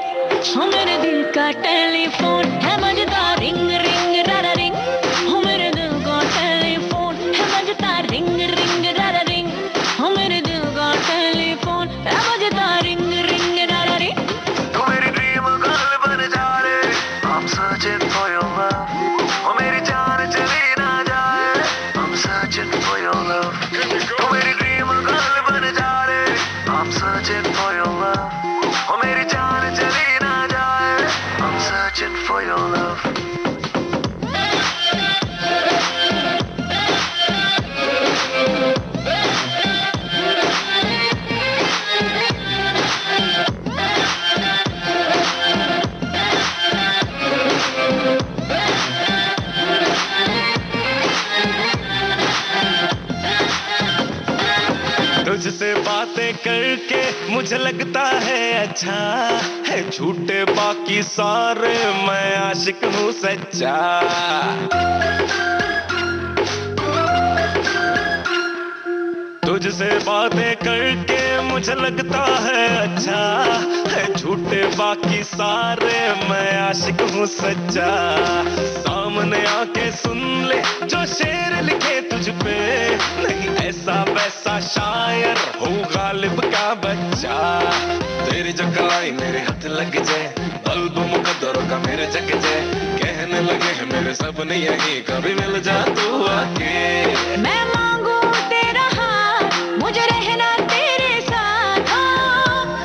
Speaker 3: हो मेरे दिल का टेलीफोन है बजता रिंग रिंग रारा रिंग, हो मेरे दिल का टेलीफोन है बजता रिंग रिंग रारा रिंग, हो मेरे दिल का टेलीफोन है बजता रिंग रिंग रारा रे।
Speaker 2: तू मेरी ड्रीम गर्ल बन जा रे, I'm searching for your love, ओ मेरी जान चली ना जाए, I'm searching for your love। तू मेरी ड्रीम गर्ल बन जा रे, I'm searching for your love, ओ मेरी जान चली ना जाए, I'm searching for your love।
Speaker 4: तुझसे बातें करके मुझे लगता है अच्छा है, झूठे बाकी सारे मैं आशिक हूँ सच्चा। तुझसे बातें करके मुझे लगता है अच्छा है, झूठे बाकी सारे मैं आशिक हूँ सच्चा। सामने आके सुन ले जो शेर लिखे तुझ पे, नहीं ऐसा वैसा शायर हो गालिब का बच्चा। तेरी जो कलाई मेरे हाथ लग जाए, बल्ब मुकद्दरों का मेरे जग जाए, कहने लगे हैं मेरे सपने यही कभी मिल जा तू आके।
Speaker 3: मैं मांगू तेरा हाथ, मुझे रहना तेरे साथ, हो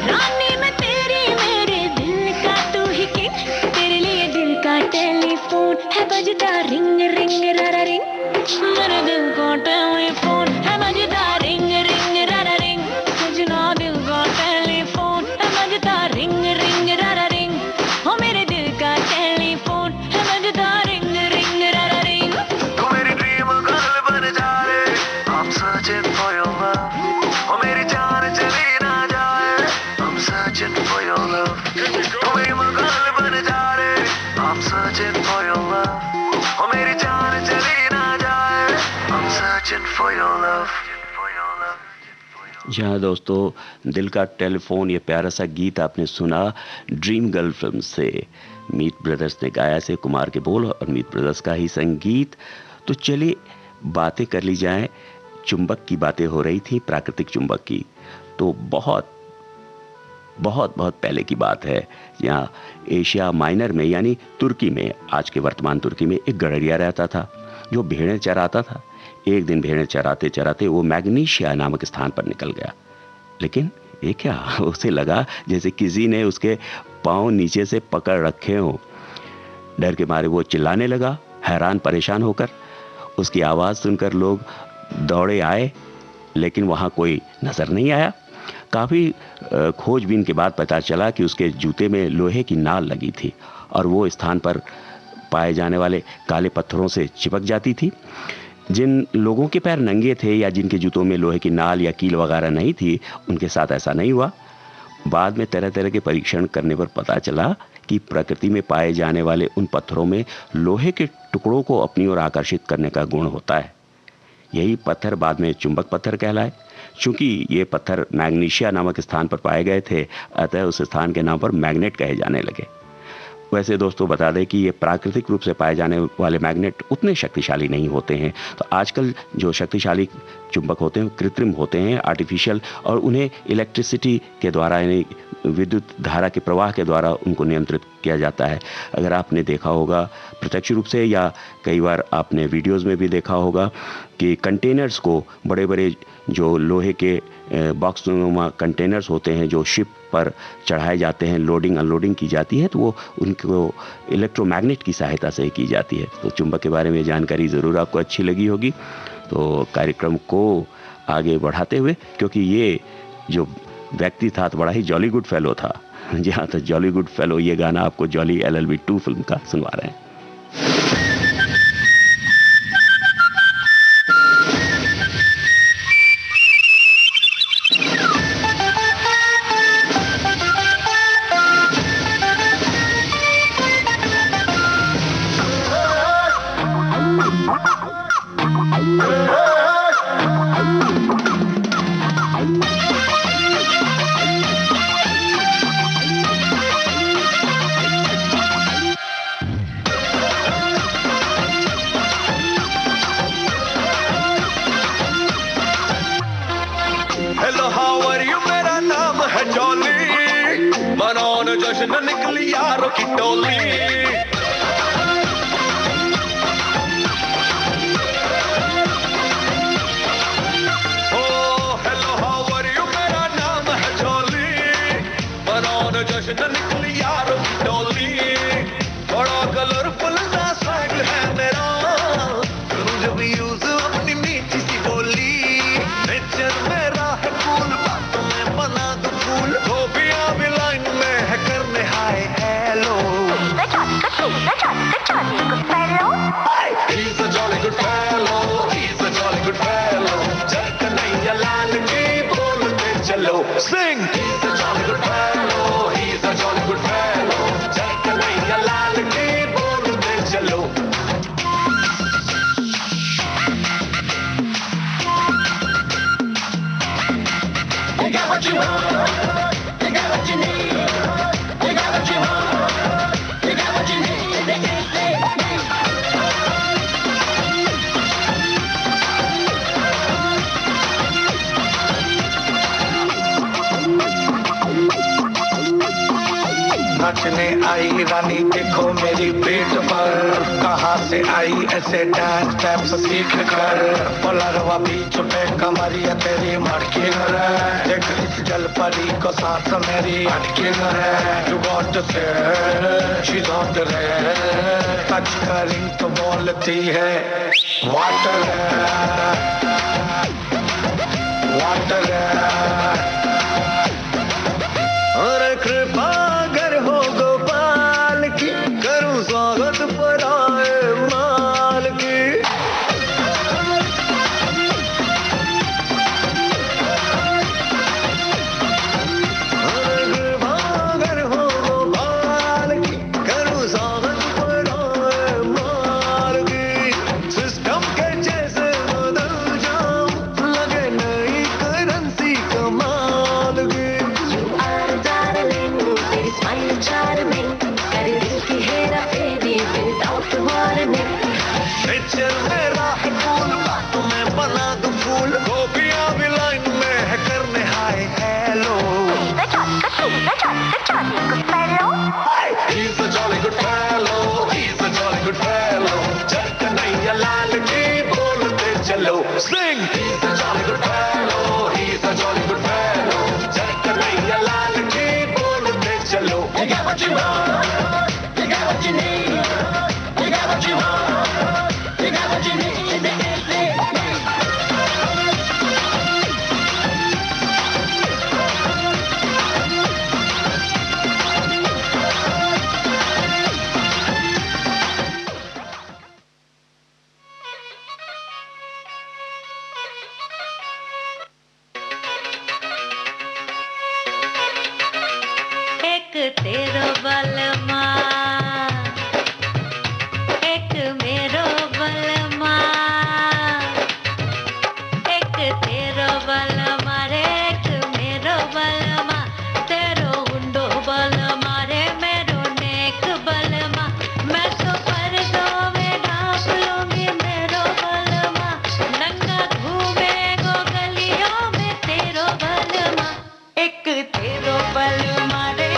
Speaker 3: रानी मैं तेरी, मेरे दिल का तू ही किंग। तेरे लिए दिल का टेलीफोन है बजता रिंग रिंग रारा रिंग, मेरे दिल का टेलीफोन है बजता रिंग रिंग रारा रिंग, सजना दिल का टेलीफोन है बजता रिंग रिंग रारा रिंग, हो मेरे दिल का टेलीफोन है बजता रिंग रिंग रारा रिंग।
Speaker 2: तू मेरी ड्रीम गर्ल बन जा रे, I'm searching for your love, ओ मेरी जान चली ना जाए, I'm searching for your love। तू मेरी गर्ल बन जा रे, I'm searching for your love, ओ मेरी जान चली ना जाए, searching for your love.
Speaker 1: जहाँ दोस्तों दिल का टेलीफोन ये प्यारा सा गीत आपने सुना ड्रीम गर्ल फिल्म से। मीत ब्रदर्स ने गाया से कुमार के बोल और मीत ब्रदर्स का ही संगीत। तो चलिए बातें कर ली जाएं। चुंबक की बातें हो रही थी, प्राकृतिक चुंबक की। तो बहुत बहुत बहुत पहले की बात है, यहाँ एशिया माइनर में यानी तुर्की में, आज के वर्तमान तुर्की में एक गडरिया रहता था जो भेड़ें चराता था। एक दिन भेड़ें चराते चराते वो मैग्नीशिया नामक स्थान पर निकल गया। लेकिन ये क्या, उसे लगा जैसे किसी ने उसके पांव नीचे से पकड़ रखे हों। डर के मारे वो चिल्लाने लगा, हैरान परेशान होकर। उसकी आवाज़ सुनकर लोग दौड़े आए, लेकिन वहाँ कोई नज़र नहीं आया। काफ़ी खोजबीन के बाद पता चला कि उसके जूते में लोहे की नाल लगी थी और वो स्थान पर पाए जाने वाले काले पत्थरों से चिपक जाती थी। जिन लोगों के पैर नंगे थे या जिनके जूतों में लोहे की नाल या कील वगैरह नहीं थी, उनके साथ ऐसा नहीं हुआ। बाद में तरह तरह के परीक्षण करने पर पता चला कि प्रकृति में पाए जाने वाले उन पत्थरों में लोहे के टुकड़ों को अपनी ओर आकर्षित करने का गुण होता है। यही पत्थर बाद में चुंबक पत्थर कहलाए। चूंकि ये पत्थर मैग्नीशिया नामक स्थान पर पाए गए थे, अतः उस स्थान के नाम पर मैग्नेट कहे जाने लगे। वैसे दोस्तों बता दें कि ये प्राकृतिक रूप से पाए जाने वाले मैग्नेट उतने शक्तिशाली नहीं होते हैं। तो आजकल जो शक्तिशाली चुंबक होते हैं कृत्रिम होते हैं, आर्टिफिशियल, और उन्हें इलेक्ट्रिसिटी के द्वारा यानी विद्युत धारा के प्रवाह के द्वारा उनको नियंत्रित किया जाता है। अगर आपने देखा होगा प्रत्यक्ष रूप से या कई बार आपने वीडियोस में भी देखा होगा कि कंटेनर्स को, बड़े बड़े जो लोहे के बॉक्स नुमा कंटेनर्स होते हैं जो शिप पर चढ़ाए जाते हैं, लोडिंग अनलोडिंग की जाती है, तो वो उनको इलेक्ट्रोमैग्नेट की सहायता से की जाती है। तो चुंबक के बारे में जानकारी ज़रूर आपको अच्छी लगी होगी। तो कार्यक्रम को आगे बढ़ाते हुए, क्योंकि ये जो व्यक्ति था तो बड़ा ही जॉली गुड फेलो था। जी हाँ, तो जॉली गुड फेलो ये गाना आपको जॉली LLB 2 फिल्म का सुनवा रहे हैं।
Speaker 4: हेलो हाउ आर यू, मेरा नाम है जॉली, मनाने जश्न निकली यारों की टोली। ओ हेलो हाउ आर यू, मेरा नाम है जॉली, मनाने जश्न निकली यारों की टोली। बड़ा कलरफुल सा स्टाइल है मेरा, करूं जब यूज अपनी मीठी सी बोली। नेचर मेरा है कूल, बातों में बना दो फूल, धोबियां भी लाइन में है करने hi hello. He's a jolly good fellow, he's a jolly good fellow, जय कन्हैया लाल की बोलते चलो। Sing! He's a jolly good fellow, he's a jolly good fellow, जय कन्हैया लाल की बोलते चलो। You got what you want, you got what you need, you got what you want, you got what you need, they can't say no. नाचने आई रानी देखो मेरी पीठ पर, कहाँ से आई ऐसे डांस स्टेप्स सीख कर। पलरवा बीच पे कमरिया तेरी मटकी है, देख इस जल परी को साथ मेरी अटकी है। यू गॉट से शी गॉट रे, टच करिंग तो बोलती है वाटर है, वाटर है। अरे कृपा अगर हो गोपाल की, करूं स्वागत पर आए माल की। अरे कृपा अगर हो गोपाल की, करूं स्वागत पर आए माल की। सिस्टम के जैसे बदल
Speaker 3: मारने।
Speaker 2: चल मेरा है फूल बातों में बना दूं फूल गोपियां भी लाइन में है करने hi hello. He's a jolly good fellow, he's a jolly good fellow. चल कन्हैया लाल की बोलते चलो sing. He's a jolly good fellow, he's a jolly good fellow. चल कन्हैया लाल की बोलते चलो. You got what you want, you got what you need, you got what you want, you got what you need.
Speaker 3: तेरो बलमा एक मेरो बलमा एक तेरो बलमा रे एक मेरो बलमा तेरो हुंडो बलमा रे मेरो नेक बलमा मैं तो पर्दों में ढांप लूंगी मेरो बलमा नंगा घूमेगो गलियों में तेरो बलमा एक तेरो बलमा रे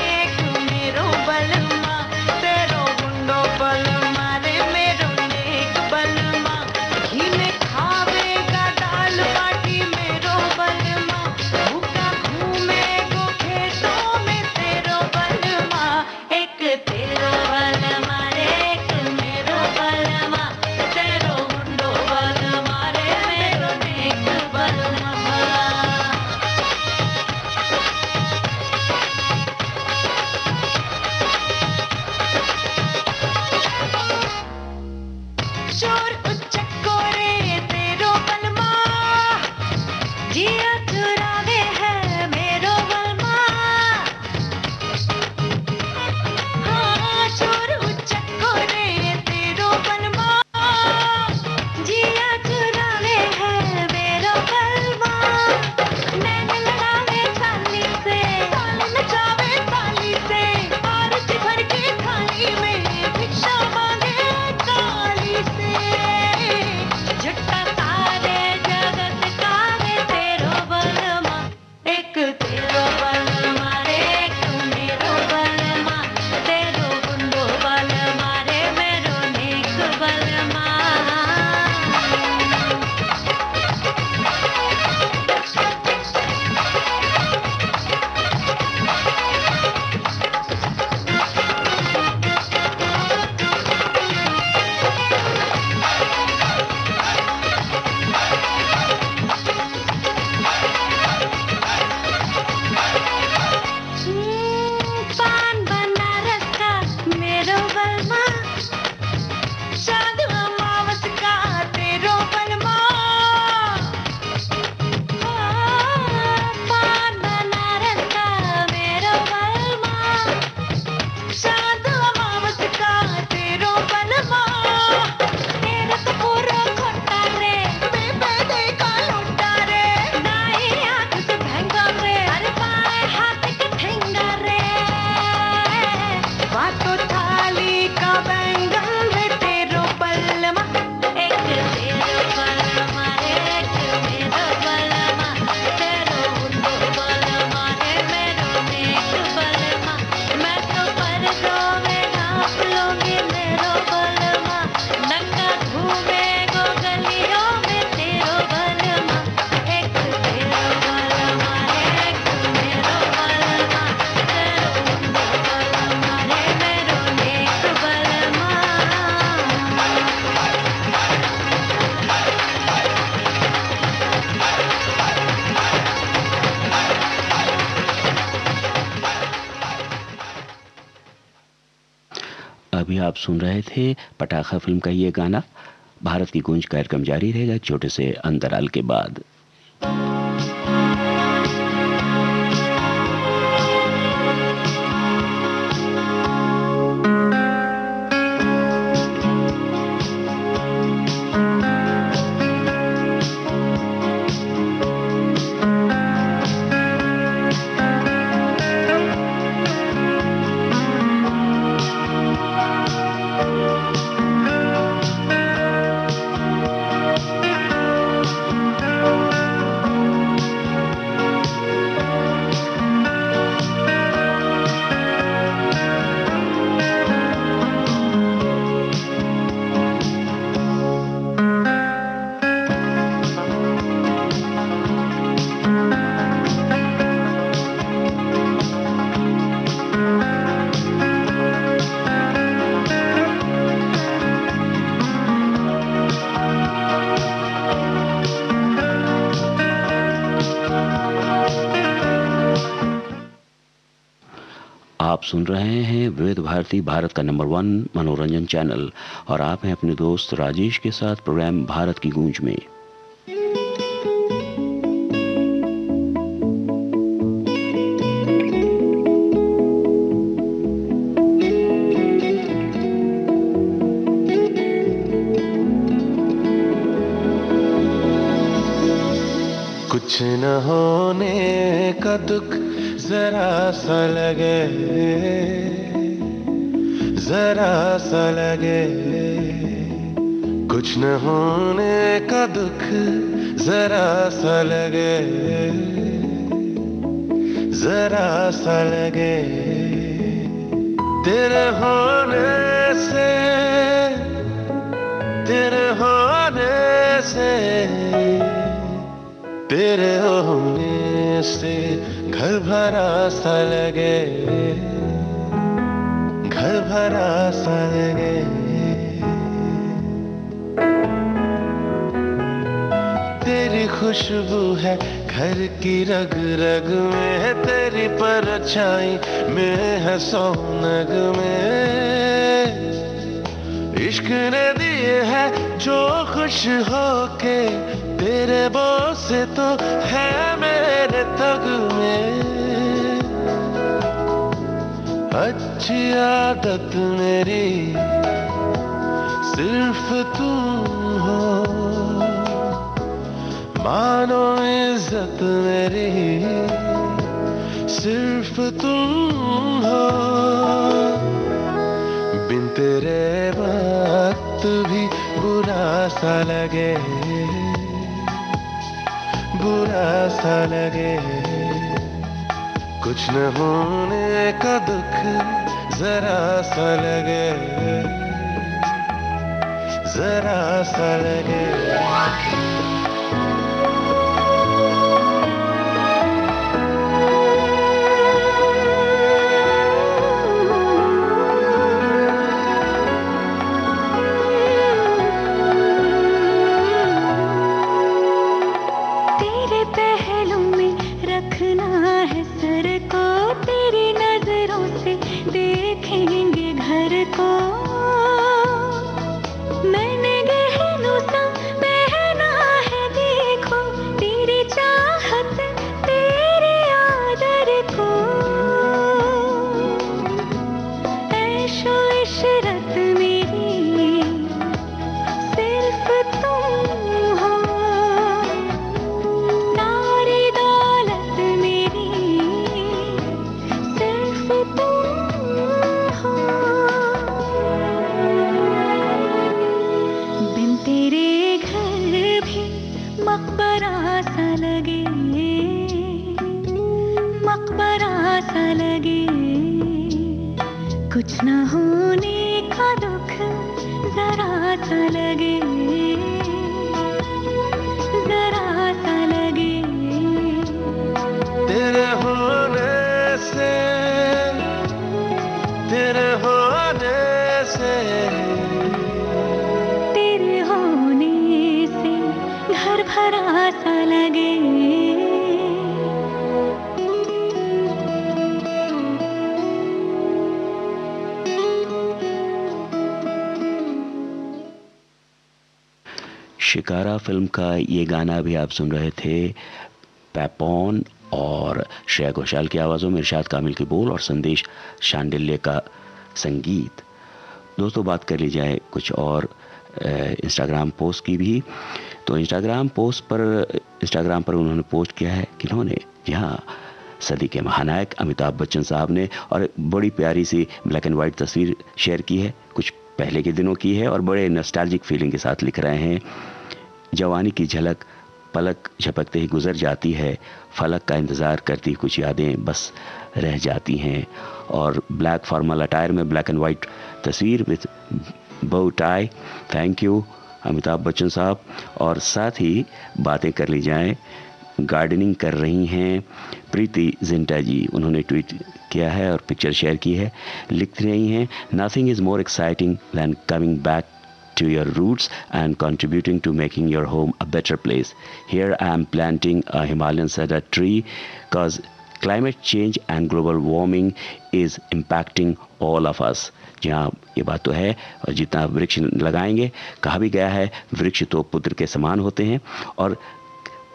Speaker 1: अभी आप सुन रहे थे पटाखा फिल्म का ये गाना। भारत की गूंज कार्यक्रम जारी रहेगा एक छोटे से अंतराल के बाद। सुन रहे हैं विविध भारती, भारत का नंबर 1 मनोरंजन चैनल, और आप हैं अपने दोस्त राजेश के साथ प्रोग्राम भारत की गूंज में।
Speaker 2: कुछ न होने का दुख जरा सा लगे, जरा सा लगे। कुछ न होने का दुख जरा सा लगे, जरा सा लगे। तेरे होने से, तेरे होने से, तेरे होने से घर भरा सा लगे, घर भरा सा लगे। तेरी खुशबू है घर की रग रग में, तेरी परछाई में है सौनग में। इश्क ने दिए है जो खुश होके, तेरे बोल से तो है मेरे तग में। अच्छी आदत मेरी सिर्फ तुम हो, मानो इज्जत मेरी सिर्फ तुम हो। बिन तेरे वक्त भी बुरा सा लगे, बुरा सा लगे। कुछ न होने का दुख जरा सा लगे, जरा सा लगे।
Speaker 3: कुछ न होने का दुख जरा सा लगे, जरा सा लगे।
Speaker 2: तेरे होने से, तेरे होने से,
Speaker 3: तेरे होने से घर भरा सा लगे।
Speaker 1: शिकारा फिल्म का ये गाना भी आप सुन रहे थे, पैपॉन और श्रेया घोषाल की आवाज़ों में, इरशाद कामिल के बोल और संदेश शांडिल्य का संगीत। दोस्तों, बात कर ली जाए कुछ और इंस्टाग्राम पोस्ट की भी। तो इंस्टाग्राम पर उन्होंने पोस्ट किया है, किन्होंने, जी हाँ, सदी के महानायक अमिताभ बच्चन साहब ने, और बड़ी प्यारी सी ब्लैक एंड वाइट तस्वीर शेयर की है, कुछ पहले के दिनों की है, और बड़े नॉस्टैल्जिक फीलिंग के साथ लिख रहे हैं, जवानी की झलक पलक झपकते ही गुजर जाती है, फलक का इंतज़ार करती कुछ यादें बस रह जाती हैं। और ब्लैक फॉर्मल अटायर में ब्लैक एंड वाइट तस्वीर विथ बो tie. Thank you Amitabh Bachchan साहब। और साथ ही बातें कर ली जाएं, गार्डनिंग कर रही हैं प्रीति जिंटा जी, उन्होंने ट्वीट किया है और पिक्चर शेयर की है, लिख रही हैं, nothing is more exciting than coming back to your roots and contributing to making your home a better place. Here I am planting a Himalayan cedar tree cause climate change and global warming is impacting all of us. जी हाँ, ये बात तो है। और जितना वृक्ष लगाएंगे, कहा भी गया है वृक्ष तो पुत्र के समान होते हैं और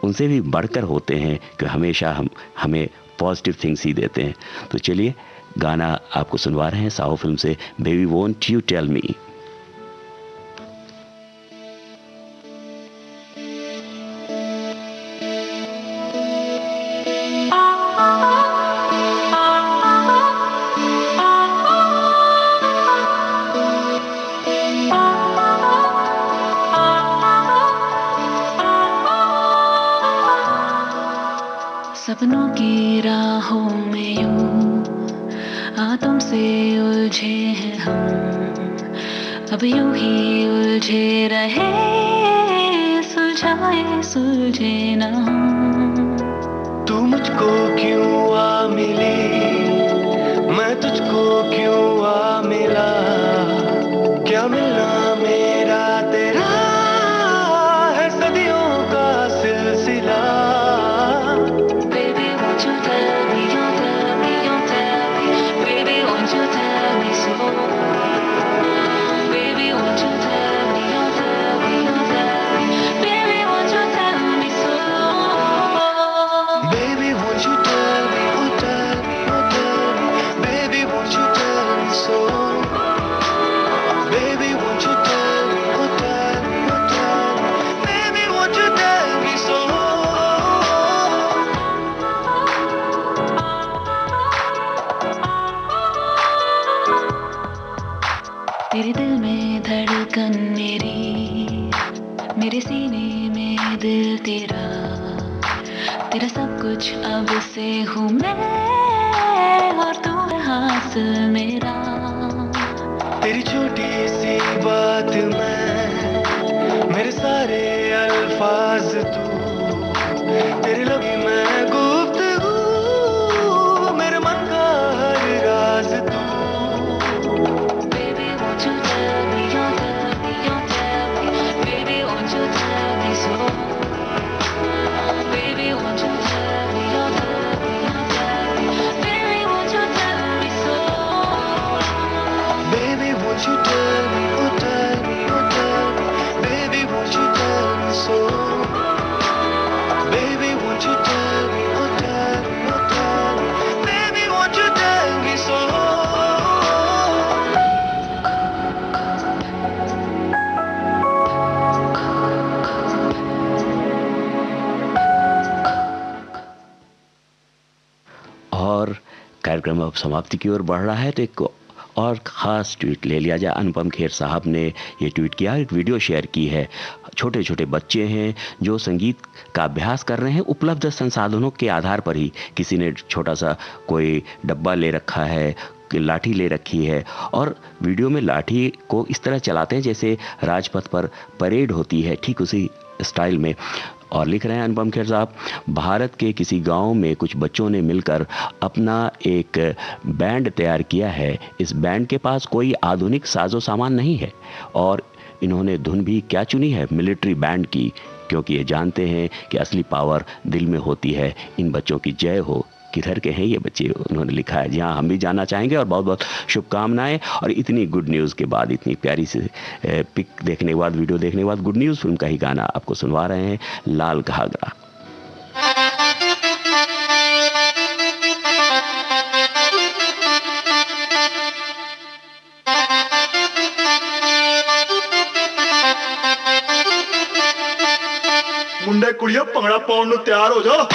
Speaker 1: उनसे भी बढ़कर होते हैं कि हमेशा हमें पॉजिटिव थिंग्स ही देते हैं। तो चलिए गाना आपको सुनवा रहे हैं साहो फिल्म से, baby won't you tell me.
Speaker 7: सपनों की राहों में यूं तुमसे उलझे हैं हम, अब यूं ही उलझे रहे, सुलझाए सुलझे ना हम।
Speaker 2: तू मुझको क्यों आ मिली, मैं तुझको क्यों आ मिला, क्या मिलना मेरा तेरा है सदियों का सिलसिला।
Speaker 7: तेरे दिल में धड़कन मेरे सीने में दिल तेरा, तेरा सब कुछ अब से हूँ मैं और तू है हासिल मेरा।
Speaker 2: तेरी छोटी सी बात मैं, मेरे सारे अल्फाज तू, तेरे लबी मैं गुफ्तगू, मेरे मन का हर राज तू।
Speaker 1: और कार्यक्रम अब समाप्ति की ओर बढ़ रहा है, तो एक और ख़ास ट्वीट ले लिया जाए। अनुपम खेर साहब ने ये ट्वीट किया, एक वीडियो शेयर की है। छोटे छोटे बच्चे हैं जो संगीत का अभ्यास कर रहे हैं, उपलब्ध संसाधनों के आधार पर ही। किसी ने छोटा सा कोई डब्बा ले रखा है, लाठी ले रखी है, और वीडियो में लाठी को इस तरह चलाते हैं जैसे राजपथ पर परेड होती है, ठीक उसी स्टाइल में। और लिख रहे हैं अनुपम खेर साहब, भारत के किसी गांव में कुछ बच्चों ने मिलकर अपना एक बैंड तैयार किया है। इस बैंड के पास कोई आधुनिक साजो सामान नहीं है और इन्होंने धुन भी क्या चुनी है, मिलिट्री बैंड की, क्योंकि ये जानते हैं कि असली पावर दिल में होती है। इन बच्चों की जय हो। किधर के हैं ये बच्चे, उन्होंने लिखा है। जी हाँ, हम भी जानना चाहेंगे और बहुत बहुत शुभकामनाएं। और इतनी गुड न्यूज़ के बाद, इतनी प्यारी सी पिक देखने के बाद, वीडियो देखने के बाद, गुड न्यूज़ फिल्म का ही गाना आपको सुनवा रहे हैं, लाल घाघरा।
Speaker 2: मुंडे कुड़ियों भंगड़ा पाउण नूं तैयार हो जाओ।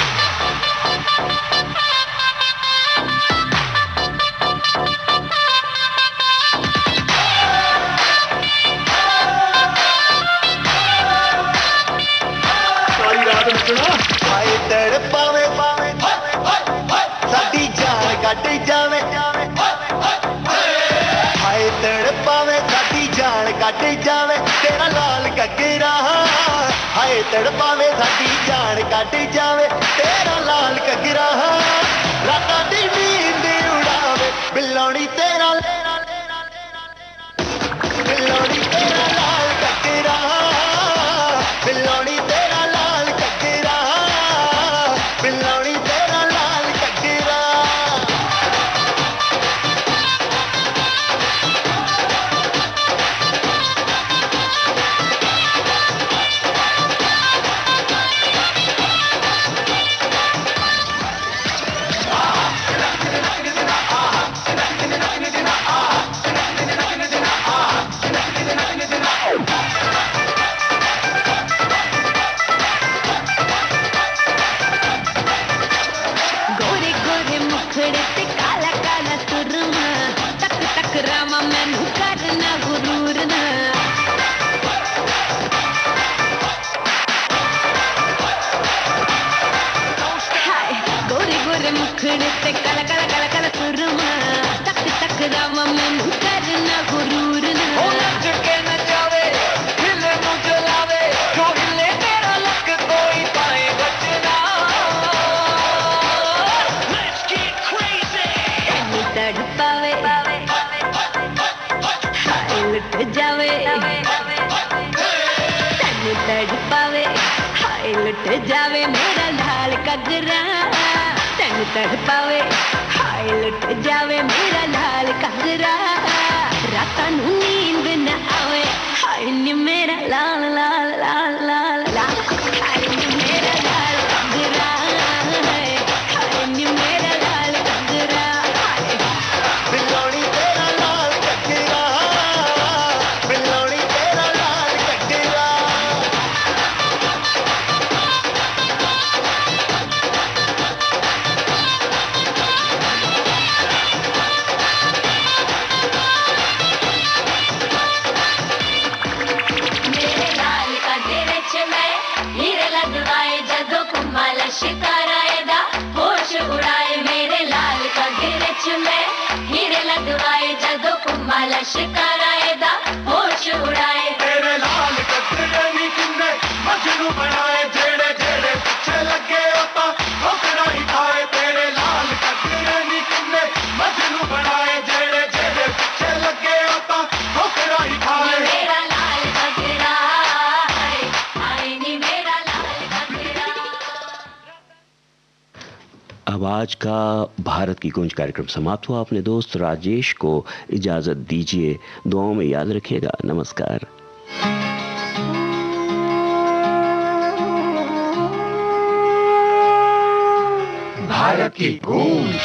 Speaker 2: हाय तड़पावे साडी जान कट जावे, हाय तड़पावे साडी जान कट जावे, तेरा लाल घगरा। हाय तड़पावे साडी जान कट जावे, तेरा लाल घगरा। रातां दी नींद उड़ावे बिल्लौनी तेरा, बिल्लौनी तेरा लाल घगरा, बिल्लौनी तेरा लाल घगरा, बिल्लौनी तेरा लाल घगरा।
Speaker 3: गोरे गोरे मुखड़े ते काला काला सुरमा तक तक रामा मैनू करना गुरूर ना हाय गोरे गोरे मुखड़े ते काला काला काला काला सुरमा तक तक रामा मैनू करना गुरूर ना
Speaker 2: ओ नच के नचावे हिले नु जलावे जो हिले तेरा लक कोई पाए बचना Let's get crazy
Speaker 3: तैनू तड़पावे हाय लुट जावे तैनू तड़पावे हाय लुट जावे मेरा लाल कगरा तैनू तड़पावे हाय लुट जावे मेरा लाल कगरा रातां नू नींद न आवे हाय नी मेरा लाल लाल लाल लाल लाल हाय नी मेरा लाल कगरा हाय नी मेरा लाल कगरा हाय
Speaker 2: बिल्लोड़ी तेरा लाल कटरा बिल्लोड़ी तेरा लाल कटरा
Speaker 3: मेरे लाल कगरे च मैं हीरे लगवाए जदों कुमाला शिकार आएदा होश उड़ाए मेरे लाल कगरे च मैं हीरे लगवाए जदों कुमाला शिकार आएदा होश उड़ाए
Speaker 2: तेरे लाल कटरे नी किन्ने मजनू बनाए जेड़े जेड़े पीछे लगे होता ठोकरा ही खाए तेरे लाल कटरे नी किन्ने मजनू बनाए जेड़े जेड़े पीछे लगे होता ठोकरा ही खाए
Speaker 3: मेरा लाल कगरा हाय नी मेरा लाल कगरा
Speaker 1: अब आज का भारत की गूंज कार्यक्रम समाप्त हुआ। अपने दोस्त राजेश को इजाजत दीजिए, दुआओं में याद रखिएगा। नमस्कार।
Speaker 5: भारत की गूंज।